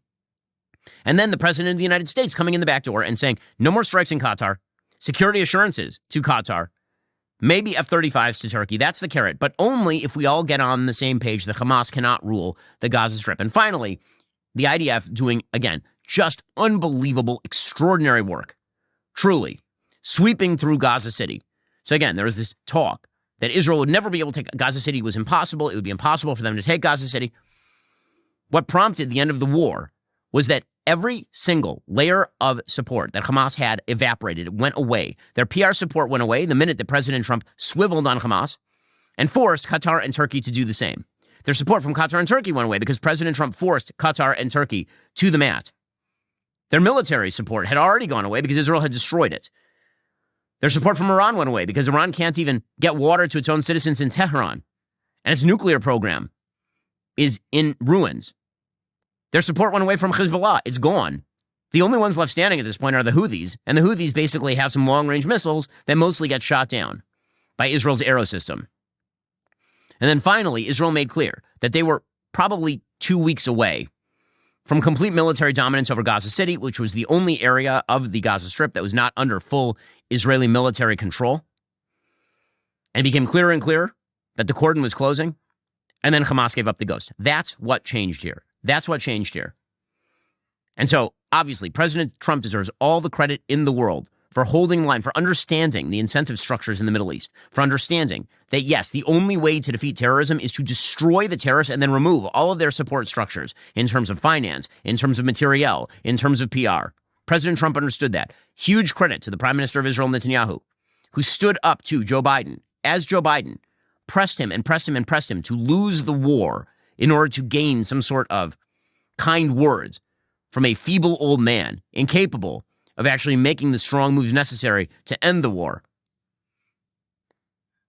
And then the president of the United States coming in the back door and saying, no more strikes in Qatar, security assurances to Qatar, maybe F-35s to Turkey. That's the carrot, but only if we all get on the same page that Hamas cannot rule the Gaza Strip. And finally, the IDF doing, again, just unbelievable, extraordinary work, truly, sweeping through Gaza City. So again, there was this talk that Israel would never be able to take Gaza City. It was impossible. It would be impossible for them to take Gaza City. What prompted the end of the war was that every single layer of support that Hamas had evaporated. It went away. Their PR support went away the minute that President Trump swiveled on Hamas and forced Qatar and Turkey to do the same. Their support from Qatar and Turkey went away because President Trump forced Qatar and Turkey to the mat. Their military support had already gone away because Israel had destroyed it. Their support from Iran went away because Iran can't even get water to its own citizens in Tehran. And its nuclear program is in ruins. Their support went away from Hezbollah. It's gone. The only ones left standing at this point are the Houthis, and the Houthis basically have some long-range missiles that mostly get shot down by Israel's aero system. And then finally, Israel made clear that they were probably 2 weeks away from complete military dominance over Gaza City, which was the only area of the Gaza Strip that was not under full Israeli military control. And it became clearer and clearer that the cordon was closing, and then Hamas gave up the ghost. That's what changed here. That's what changed here. And so, obviously, President Trump deserves all the credit in the world for holding the line, for understanding the incentive structures in the Middle East, for understanding that, yes, the only way to defeat terrorism is to destroy the terrorists and then remove all of their support structures in terms of finance, in terms of materiel, in terms of PR. President Trump understood that. Huge credit to the Prime Minister of Israel, Netanyahu, who stood up to Joe Biden, as Joe Biden pressed him and pressed him and pressed him to lose the war in order to gain some sort of kind words from a feeble old man, incapable of actually making the strong moves necessary to end the war.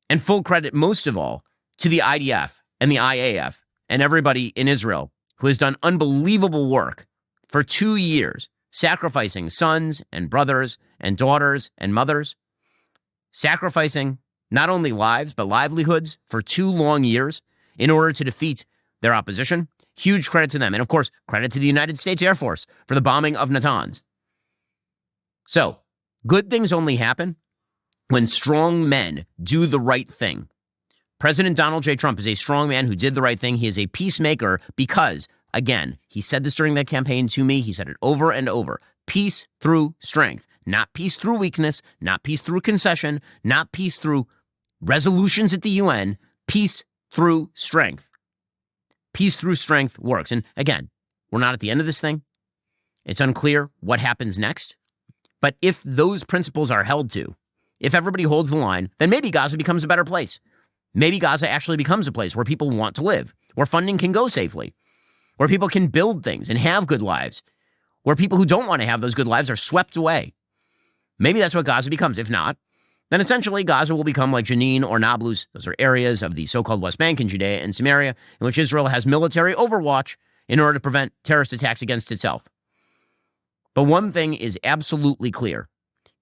And full credit, most of all, to the IDF and the IAF and everybody in Israel who has done unbelievable work for 2 years, sacrificing sons and brothers and daughters and mothers, sacrificing not only lives but livelihoods for 2 long years in order to defeat their opposition. Huge credit to them. And of course, credit to the United States Air Force for the bombing of Natanz. So, good things only happen when strong men do the right thing. President Donald J. Trump is a strong man who did the right thing. He is a peacemaker because, again, he said this during that campaign to me. He said it over and over. Peace through strength. Not peace through weakness. Not peace through concession. Not peace through resolutions at the UN. Peace through strength. Peace through strength works. And again, we're not at the end of this thing. It's unclear what happens next. But if those principles are held to, if everybody holds the line, then maybe Gaza becomes a better place. Maybe Gaza actually becomes a place where people want to live, where funding can go safely, where people can build things and have good lives, where people who don't want to have those good lives are swept away. Maybe that's what Gaza becomes. If not, then essentially Gaza will become like Jenin or Nablus. Those are areas of the so-called West Bank and Judea and Samaria in which Israel has military overwatch in order to prevent terrorist attacks against itself. But one thing is absolutely clear.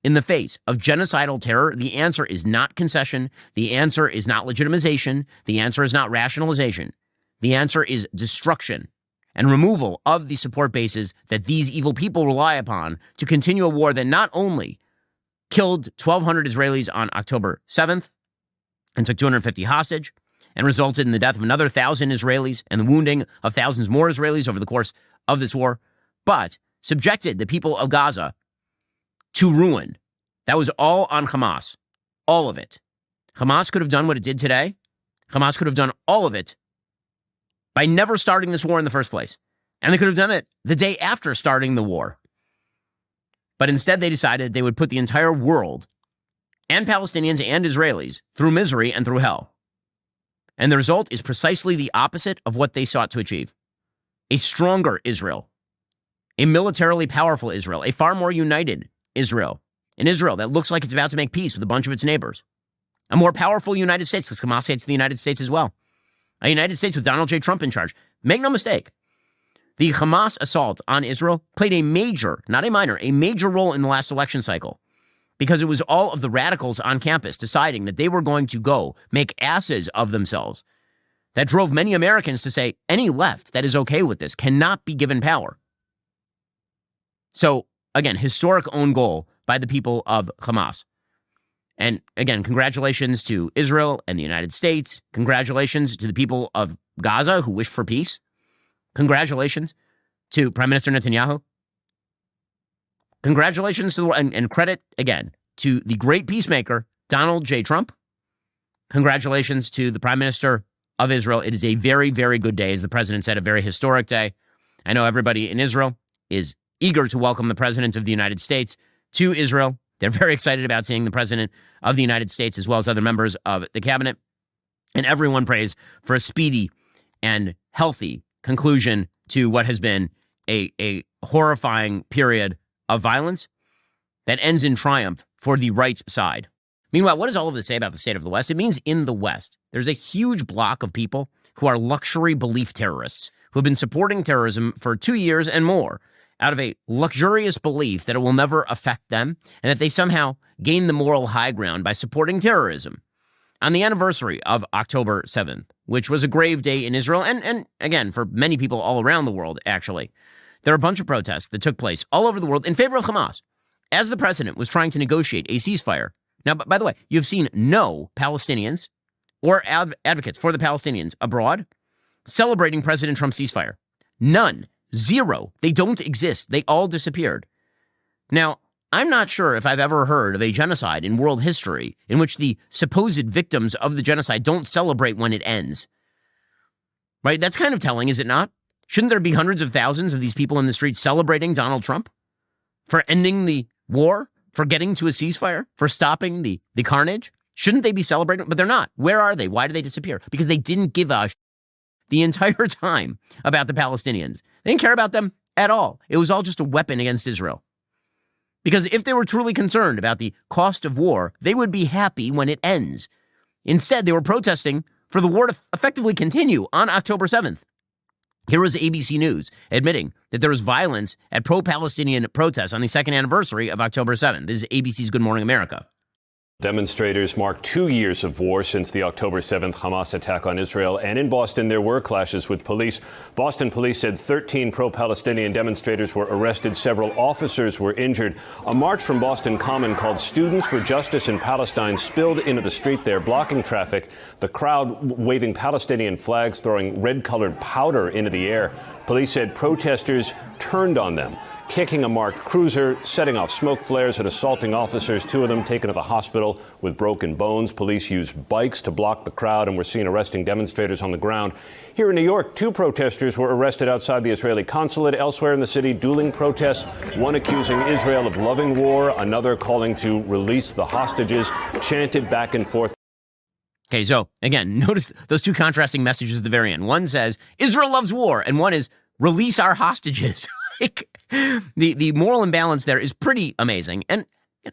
In the face of genocidal terror, the answer is not concession. The answer is not legitimization. The answer is not rationalization. The answer is destruction and removal of the support bases that these evil people rely upon to continue a war that not only killed 1,200 Israelis on October 7th and took 250 hostage and resulted in the death of another 1,000 Israelis and the wounding of thousands more Israelis over the course of this war, but subjected the people of Gaza to ruin. That was all on Hamas. All of it. Hamas could have done what it did today. Hamas could have done all of it by never starting this war in the first place. And they could have done it the day after starting the war. But instead, they decided they would put the entire world and Palestinians and Israelis through misery and through hell. And the result is precisely the opposite of what they sought to achieve. A stronger Israel, a militarily powerful Israel, a far more united Israel, an Israel that looks like it's about to make peace with a bunch of its neighbors, a more powerful United States, because Hamas hates the United States as well, a United States with Donald J. Trump in charge. Make no mistake, the Hamas assault on Israel played a major, not a minor, a major role in the last election cycle, because it was all of the radicals on campus deciding that they were going to go make asses of themselves. That drove many Americans to say any left that is okay with this cannot be given power. So, again, historic own goal by the people of Hamas. And again, congratulations to Israel and the United States. Congratulations to the people of Gaza who wish for peace. Congratulations to Prime Minister Netanyahu. Congratulations to and credit, again, to the great peacemaker, Donald J. Trump. Congratulations to the Prime Minister of Israel. It is a very, very good day, as the president said, a very historic day. I know everybody in Israel is eager to welcome the President of the United States to Israel. They're very excited about seeing the President of the United States as well as other members of the cabinet. And everyone prays for a speedy and healthy conclusion to what has been a horrifying period of violence that ends in triumph for the right side. Meanwhile, what does all of this say about the state of the West? It means in the West, there's a huge block of people who are luxury belief terrorists who have been supporting terrorism for 2 years and more out of a luxurious belief that it will never affect them and that they somehow gain the moral high ground by supporting terrorism. On the anniversary of October 7th, which was a grave day in Israel, and again, for many people all around the world, actually, there are a bunch of protests that took place all over the world in favor of Hamas as the president was trying to negotiate a ceasefire. Now, by the way, you've seen no Palestinians or advocates for the Palestinians abroad celebrating President Trump's ceasefire. None. Zero. They don't exist. They all disappeared. Now, I'm not sure if I've ever heard of a genocide in world history in which the supposed victims of the genocide don't celebrate when it ends. Right? That's kind of telling, is it not? Shouldn't there be hundreds of thousands of these people in the streets celebrating Donald Trump for ending the war, for getting to a ceasefire, for stopping the carnage? Shouldn't they be celebrating? But they're not. Where are they? Why did they disappear? Because they didn't give a the entire time about the Palestinians. They didn't care about them at all. It was all just a weapon against Israel. Because if they were truly concerned about the cost of war, they would be happy when it ends. Instead, they were protesting for the war to effectively continue on October 7th. Here was ABC News admitting that there was violence at pro-Palestinian protests on the second anniversary of October 7th. This is ABC's Good Morning America. Demonstrators marked 2 years of war since the October 7th Hamas attack on Israel. And in Boston, there were clashes with police. Boston police said 13 pro-Palestinian demonstrators were arrested. Several officers were injured. A march from Boston Common called Students for Justice in Palestine spilled into the street there, blocking traffic. The crowd waving Palestinian flags, throwing red-colored powder into the air. Police said protesters turned on them, kicking a marked cruiser, setting off smoke flares and assaulting officers, 2 of them taken to the hospital with broken bones. Police used bikes to block the crowd and were seen arresting demonstrators on the ground. Here in New York, 2 protesters were arrested outside the Israeli consulate. Elsewhere in the city, dueling protests, one accusing Israel of loving war, another calling to release the hostages, chanted back and forth. Okay, so again, notice those 2 contrasting messages at the very end. One says, Israel loves war, and one is, release our hostages. The moral imbalance there is pretty amazing. And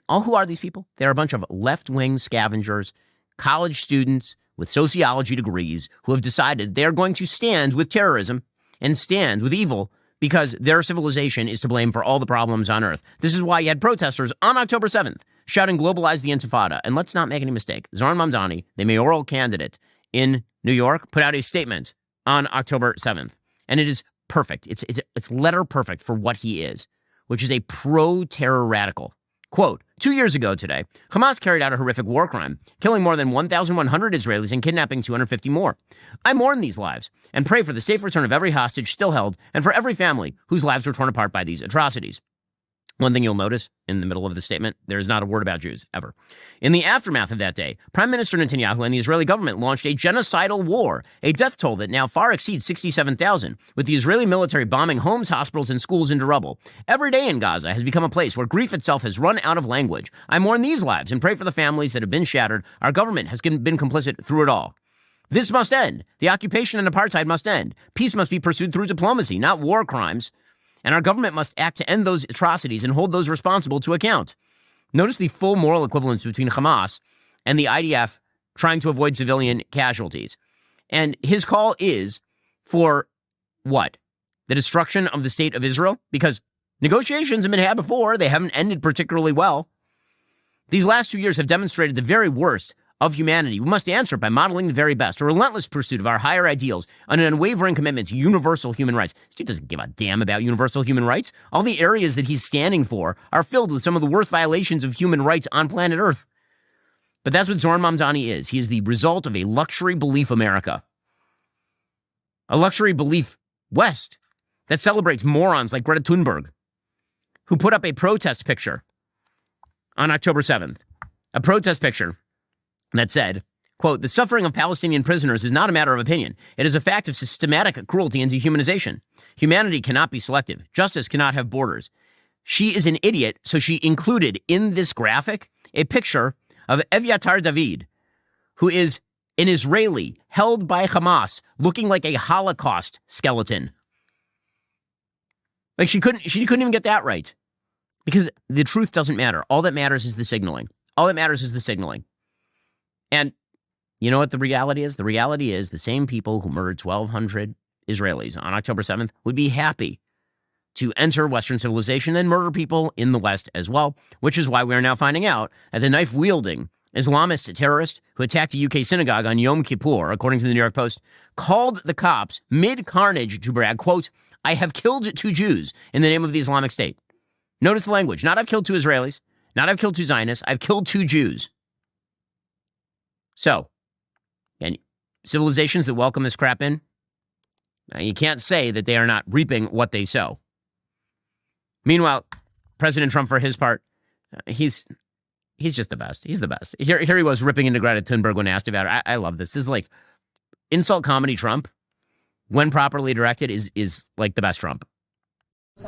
who are these people? They're a bunch of left-wing scavengers, college students with sociology degrees who have decided they're going to stand with terrorism and stand with evil because their civilization is to blame for all the problems on Earth. This is why you had protesters on October 7th shouting, globalize the Intifada. And let's not make any mistake. Zohran Mamdani, the mayoral candidate in New York, put out a statement on October 7th. And it is perfect. It's letter perfect for what he is, which is a pro-terror radical. Quote, 2 years ago today, Hamas carried out a horrific war crime, killing more than 1,100 Israelis and kidnapping 250 more. I mourn these lives and pray for the safe return of every hostage still held and for every family whose lives were torn apart by these atrocities. One thing you'll notice in the middle of the statement, there is not a word about Jews, ever. In the aftermath of that day, Prime Minister Netanyahu and the Israeli government launched a genocidal war, a death toll that now far exceeds 67,000, with the Israeli military bombing homes, hospitals, and schools into rubble. Every day in Gaza has become a place where grief itself has run out of language. I mourn these lives and pray for the families that have been shattered. Our government has been complicit through it all. This must end. The occupation and apartheid must end. Peace must be pursued through diplomacy, not war crimes. And our government must act to end those atrocities and hold those responsible to account. Notice the full moral equivalence between Hamas and the IDF trying to avoid civilian casualties. And his call is for what? The destruction of the state of Israel? Because negotiations have been had before. They haven't ended particularly well. These last 2 years have demonstrated the very worst of humanity. We must answer by modeling the very best, a relentless pursuit of our higher ideals, and an unwavering commitment to universal human rights. This dude doesn't give a damn about universal human rights. All the areas that he's standing for are filled with some of the worst violations of human rights on planet Earth. But that's what Zohran Mamdani is. He is the result of a luxury belief America. A luxury belief West that celebrates morons like Greta Thunberg, who put up a protest picture on October 7th. A protest picture that said, quote, "The suffering of Palestinian prisoners is not a matter of opinion. It is a fact of systematic cruelty and dehumanization. Humanity cannot be selective. Justice cannot have borders." She is an idiot, so she included in this graphic a picture of Evyatar David, who is an Israeli held by Hamas, looking like a Holocaust skeleton. Like she couldn't even get that right. Because the truth doesn't matter. All that matters is the signaling. All that matters is the signaling. And you know what the reality is? The reality is the same people who murdered 1,200 Israelis on October 7th would be happy to enter Western civilization and murder people in the West as well, which is why we are now finding out that the knife-wielding Islamist terrorist who attacked a UK synagogue on Yom Kippur, according to the New York Post, called the cops mid-carnage to brag, quote, "I have killed 2 Jews in the name of the Islamic State." Notice the language. Not I've killed 2 Israelis, not I've killed 2 Zionists, I've killed 2 Jews. So, and civilizations that welcome this crap in, you can't say that they are not reaping what they sow. Meanwhile, President Trump, for his part, he's just the best. He's the best. Here he was ripping into Greta Thunberg when asked about it. I love this. This is like insult comedy Trump, when properly directed, is like the best Trump.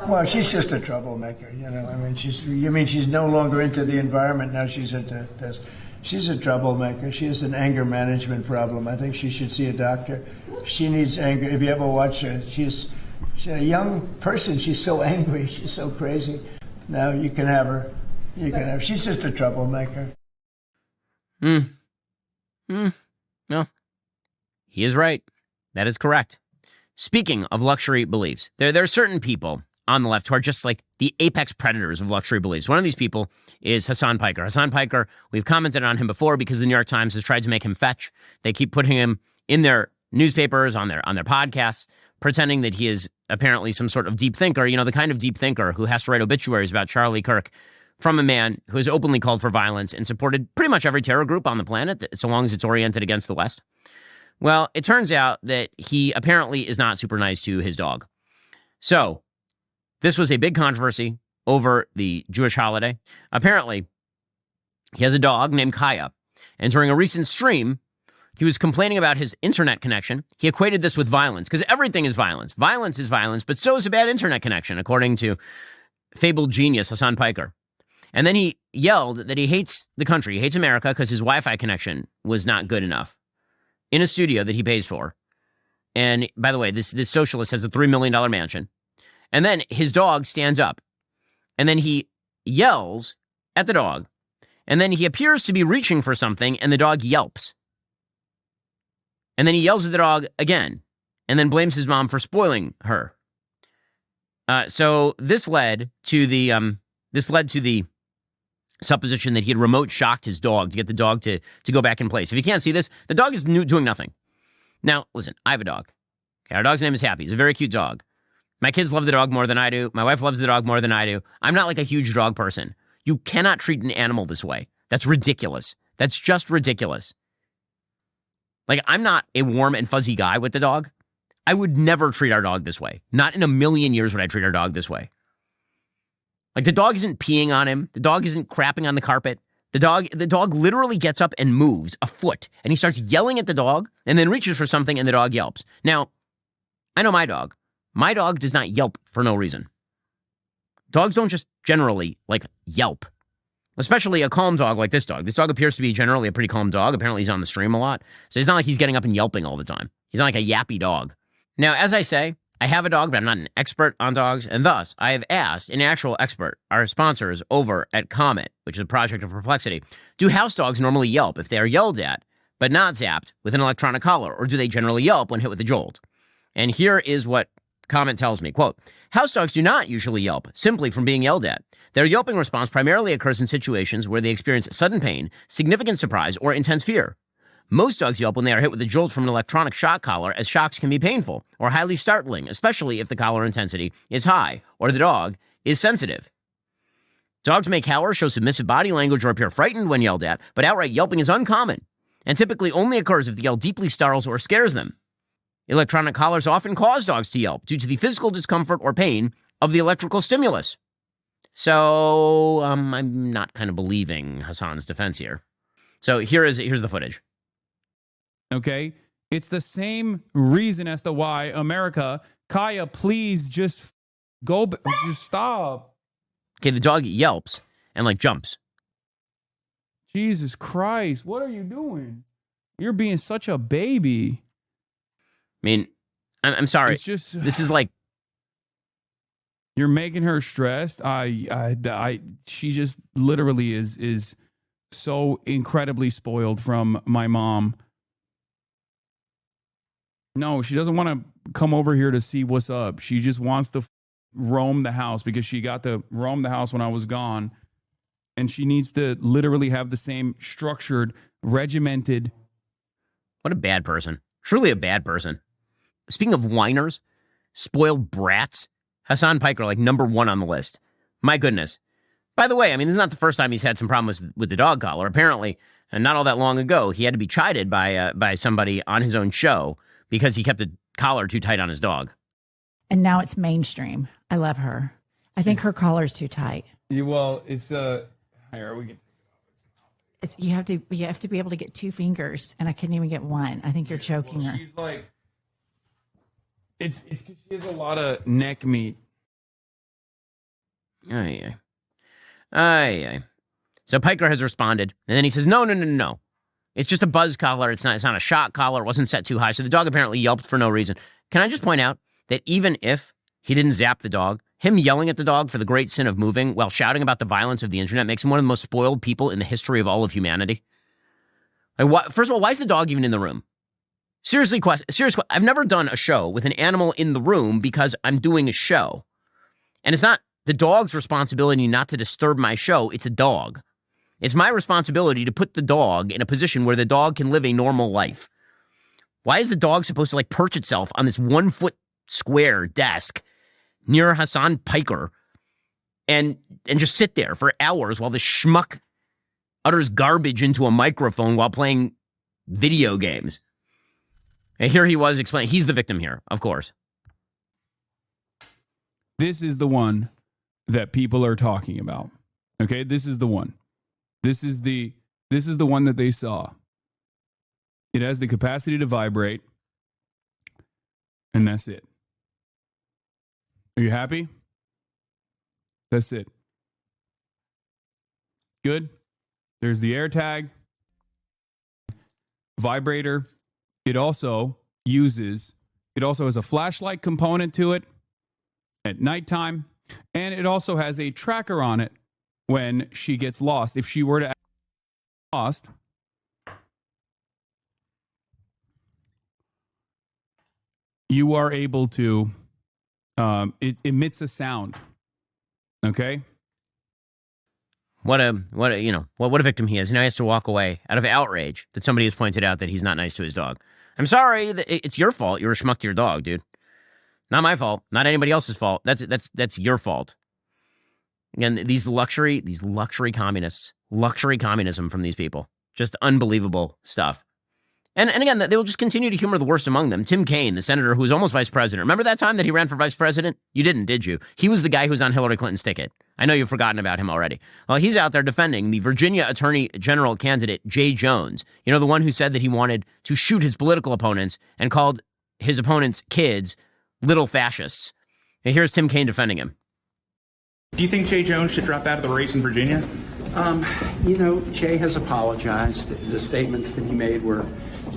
Well, she's just a troublemaker, you know. I mean, she's no longer into the environment now. She's into this. She's a troublemaker. She has an anger management problem. I think she should see a doctor. She needs anger. If you ever watch her, she's a young person. She's so angry. She's so crazy. Now you can have her. She's just a troublemaker. No, he is right. That is correct. Speaking of luxury beliefs, there are certain people on the left who are just like the apex predators of luxury beliefs. One of these people is Hasan Piker. Hasan Piker, we've commented on him before because the New York Times has tried to make him fetch. They keep putting him in their newspapers, on their podcasts, pretending that he is apparently some sort of deep thinker, you know, the kind of deep thinker who has to write obituaries about Charlie Kirk from a man who has openly called for violence and supported pretty much every terror group on the planet, so long as it's oriented against the West. Well, it turns out that he apparently is not super nice to his dog. So, this was a big controversy over the Jewish holiday. Apparently, he has a dog named Kaya, and during a recent stream, he was complaining about his internet connection. He equated this with violence, because everything is violence. Violence is violence, but so is a bad internet connection, according to fabled genius Hasan Piker. And then he yelled that he hates the country, he hates America, because his Wi-Fi connection was not good enough in a studio that he pays for. And by the way, this socialist has a $3 million mansion. And then his dog stands up. And then he yells at the dog. And then he appears to be reaching for something, and the dog yelps. And then he yells at the dog again, and then blames his mom for spoiling her. So this led to the supposition that he had remote shocked his dog to get the dog to go back in place. If you can't see this, the dog is doing nothing. Now, listen, I have a dog. Okay, our dog's name is Happy. He's a very cute dog. My kids love the dog more than I do. My wife loves the dog more than I do. I'm not like a huge dog person. You cannot treat an animal this way. That's ridiculous. That's just ridiculous. Like, I'm not a warm and fuzzy guy with the dog. I would never treat our dog this way. Not in a million years would I treat our dog this way. Like, the dog isn't peeing on him. The dog isn't crapping on the carpet. The dog literally gets up and moves a foot, and he starts yelling at the dog and then reaches for something, and the dog yelps. Now, I know my dog. My dog does not yelp for no reason. Dogs don't just generally, like, yelp. especially a calm dog like this dog. This dog appears to be generally a pretty calm dog. Apparently he's on the stream a lot. So it's not like he's getting up and yelping all the time. He's not like a yappy dog. Now, as I say, I have a dog, but I'm not an expert on dogs, and thus I have asked an actual expert, our sponsors over at Comet, which is a project of Perplexity, do house dogs normally yelp if they are yelled at, but not zapped with an electronic collar, or do they generally yelp when hit with a jolt? And here is what Comet tells me, quote, house dogs do not usually yelp simply from being yelled at. Their yelping response primarily occurs in situations where they experience sudden pain, significant surprise, or intense fear. Most dogs yelp when they are hit with a jolt from an electronic shock collar, as shocks can be painful or highly startling, especially if the collar intensity is high or the dog is sensitive. Dogs may cower, show submissive body language, or appear frightened when yelled at, but outright yelping is uncommon and typically only occurs if the yell deeply startles or scares them. Electronic collars often cause dogs to yelp due to the physical discomfort or pain of the electrical stimulus. So, I'm not kind of believing Hasan's defense here. So here's the footage. Okay? It's the same reason as to why America, Kaya, please just just stop. Okay, the dog yelps and like jumps. Jesus Christ, what are you doing? You're being such a baby. I mean, I'm sorry. It's just, this is like, you're making her stressed. She just literally is so incredibly spoiled from my mom. No, she doesn't want to come over here to see what's up. She just wants to roam the house because she got to roam the house when I was gone. And she needs to literally have the same structured, regimented. What a bad person. Truly a bad person. Speaking of whiners, spoiled brats, Hasan Piker, like number one on the list. My goodness. By the way, I mean, this is not the first time he's had some problems with the dog collar. Apparently, and not all that long ago, he had to be chided by somebody on his own show because he kept the collar too tight on his dog. And now it's mainstream. I love her. I think her collar's too tight. Well, it's here we get. You have to be able to get two fingers, and I couldn't even get one. I think you're choking her. She's like, it's she has a lot of neck meat. Aye. So Piker has responded, and then he says, no. It's just a buzz collar. It's not a shock collar. It wasn't set too high. So the dog apparently yelped for no reason. Can I just point out that even if he didn't zap the dog, him yelling at the dog for the great sin of moving while shouting about the violence of the internet makes him one of the most spoiled people in the history of all of humanity? Like, first of all, why is the dog even in the room? Serious question. I've never done a show with an animal in the room because I'm doing a show. And it's not the dog's responsibility not to disturb my show. It's a dog. It's my responsibility to put the dog in a position where the dog can live a normal life. Why is the dog supposed to like perch itself on this 1 foot square desk near Hasan Piker and just sit there for hours while the schmuck utters garbage into a microphone while playing video games? And here he was explaining, he's the victim here, of course. This is the one that people are talking about. Okay, this is the one. This is the one that they saw. It has the capacity to vibrate, and that's it. Are you happy? That's it. Good. There's the AirTag vibrator. It also has a flashlight component to it at nighttime, and it also has a tracker on it when she gets lost. If she were to get lost, you are able to, it emits a sound. Okay? What a victim he is. Now he has to walk away out of outrage that somebody has pointed out that he's not nice to his dog. I'm sorry, it's your fault. You're a schmuck to your dog, dude. Not my fault. Not anybody else's fault. That's your fault. Again, these luxury communists, luxury communism from these people. Just unbelievable stuff. And again, they will just continue to humor the worst among them. Tim Kaine, the senator who was almost vice president. Remember that time that he ran for vice president? You didn't, did you? He was the guy who was on Hillary Clinton's ticket. I know you've forgotten about him already. Well, he's out there defending the Virginia Attorney General candidate, Jay Jones. You know, the one who said that he wanted to shoot his political opponents and called his opponents' kids little fascists. And here's Tim Kaine defending him. Do you think Jay Jones should drop out of the race in Virginia? Jay has apologized. The statements that he made were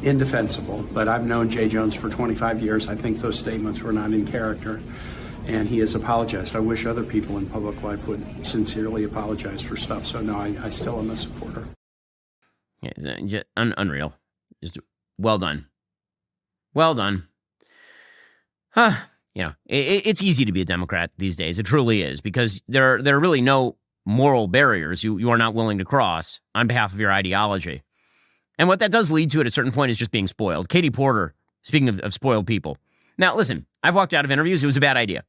indefensible, but I've known Jay Jones for 25 years. I think those statements were not in character, and he has apologized. I wish other people in public life would sincerely apologize for stuff. So, no, I still am a supporter. Yeah, unreal. Just well done. Well done. It's easy to be a Democrat these days. It truly is, because there are really no moral barriers you are not willing to cross on behalf of your ideology. And what that does lead to at a certain point is just being spoiled. Katie Porter, speaking of spoiled people. Now, listen, I've walked out of interviews. It was a bad idea.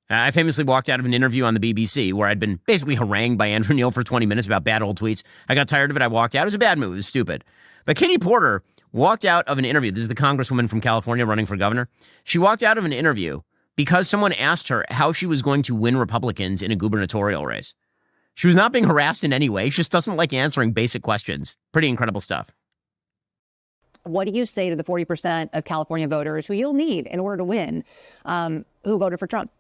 I famously walked out of an interview on the BBC where I'd been basically harangued by Andrew Neil for 20 minutes about bad old tweets. I got tired of it. I walked out. It was a bad move. It was stupid. But Katie Porter walked out of an interview. This is the congresswoman from California running for governor. She walked out of an interview because someone asked her how she was going to win Republicans in a gubernatorial race. She was not being harassed in any way. She just doesn't like answering basic questions. Pretty incredible stuff. What do you say to the 40% of California voters who you'll need in order to win, who voted for Trump?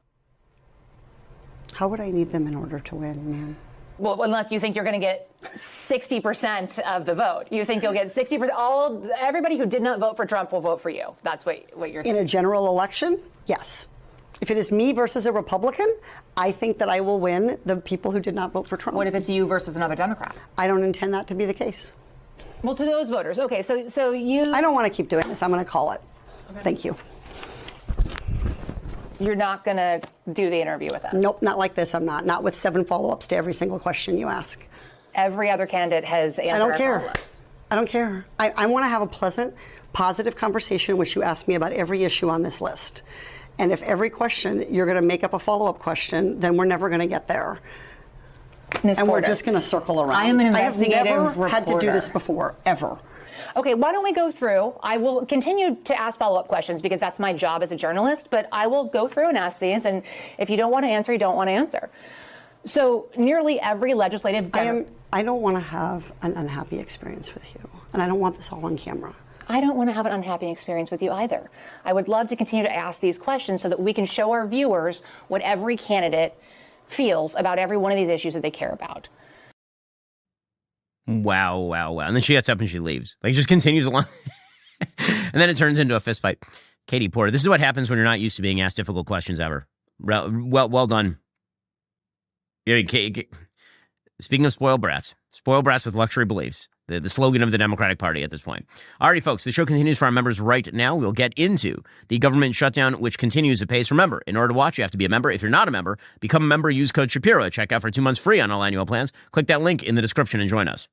How would I need them in order to win, man? Well, unless you think you're going to get 60% of the vote. You think you'll get 60%. Everybody who did not vote for Trump will vote for you. That's what you're saying. In a general election, yes. If it is me versus a Republican, I think that I will win the people who did not vote for Trump. What if it's you versus another Democrat? I don't intend that to be the case. Well, to those voters. Okay, so you... I don't want to keep doing this. I'm going to call it. Okay. Thank you. You're not going to do the interview with us? Nope, not like this. I'm not. Not with 7 follow-ups to every single question you ask. Every other candidate has answered. I don't care. I don't care. I want to have a pleasant, positive conversation in which you ask me about every issue on this list. And if every question you're going to make up a follow-up question, then we're never going to get there. Ms. And Porter, we're just going to circle around. I am an investigative I have never reporter. had to do this before, ever. Okay, why don't we go through? I will continue to ask follow-up questions because that's my job as a journalist, but I will go through and ask these, and if you don't want to answer, you don't want to answer. So nearly every legislative... I don't want to have an unhappy experience with you, and I don't want this all on camera. I don't want to have an unhappy experience with you either. I would love to continue to ask these questions so that we can show our viewers what every candidate feels about every one of these issues that they care about. Wow. And then she gets up and she leaves. Like, just continues along. And then it turns into a fist fight. Katie Porter, this is what happens when you're not used to being asked difficult questions ever. Well done. Speaking of spoiled brats with luxury beliefs, the slogan of the Democratic Party at this point. Alrighty, folks, the show continues for our members right now. We'll get into the government shutdown, which continues apace. Remember, in order to watch, you have to be a member. If you're not a member, become a member. Use code Shapiro at checkout for 2 months free on all annual plans. Click that link in the description and join us.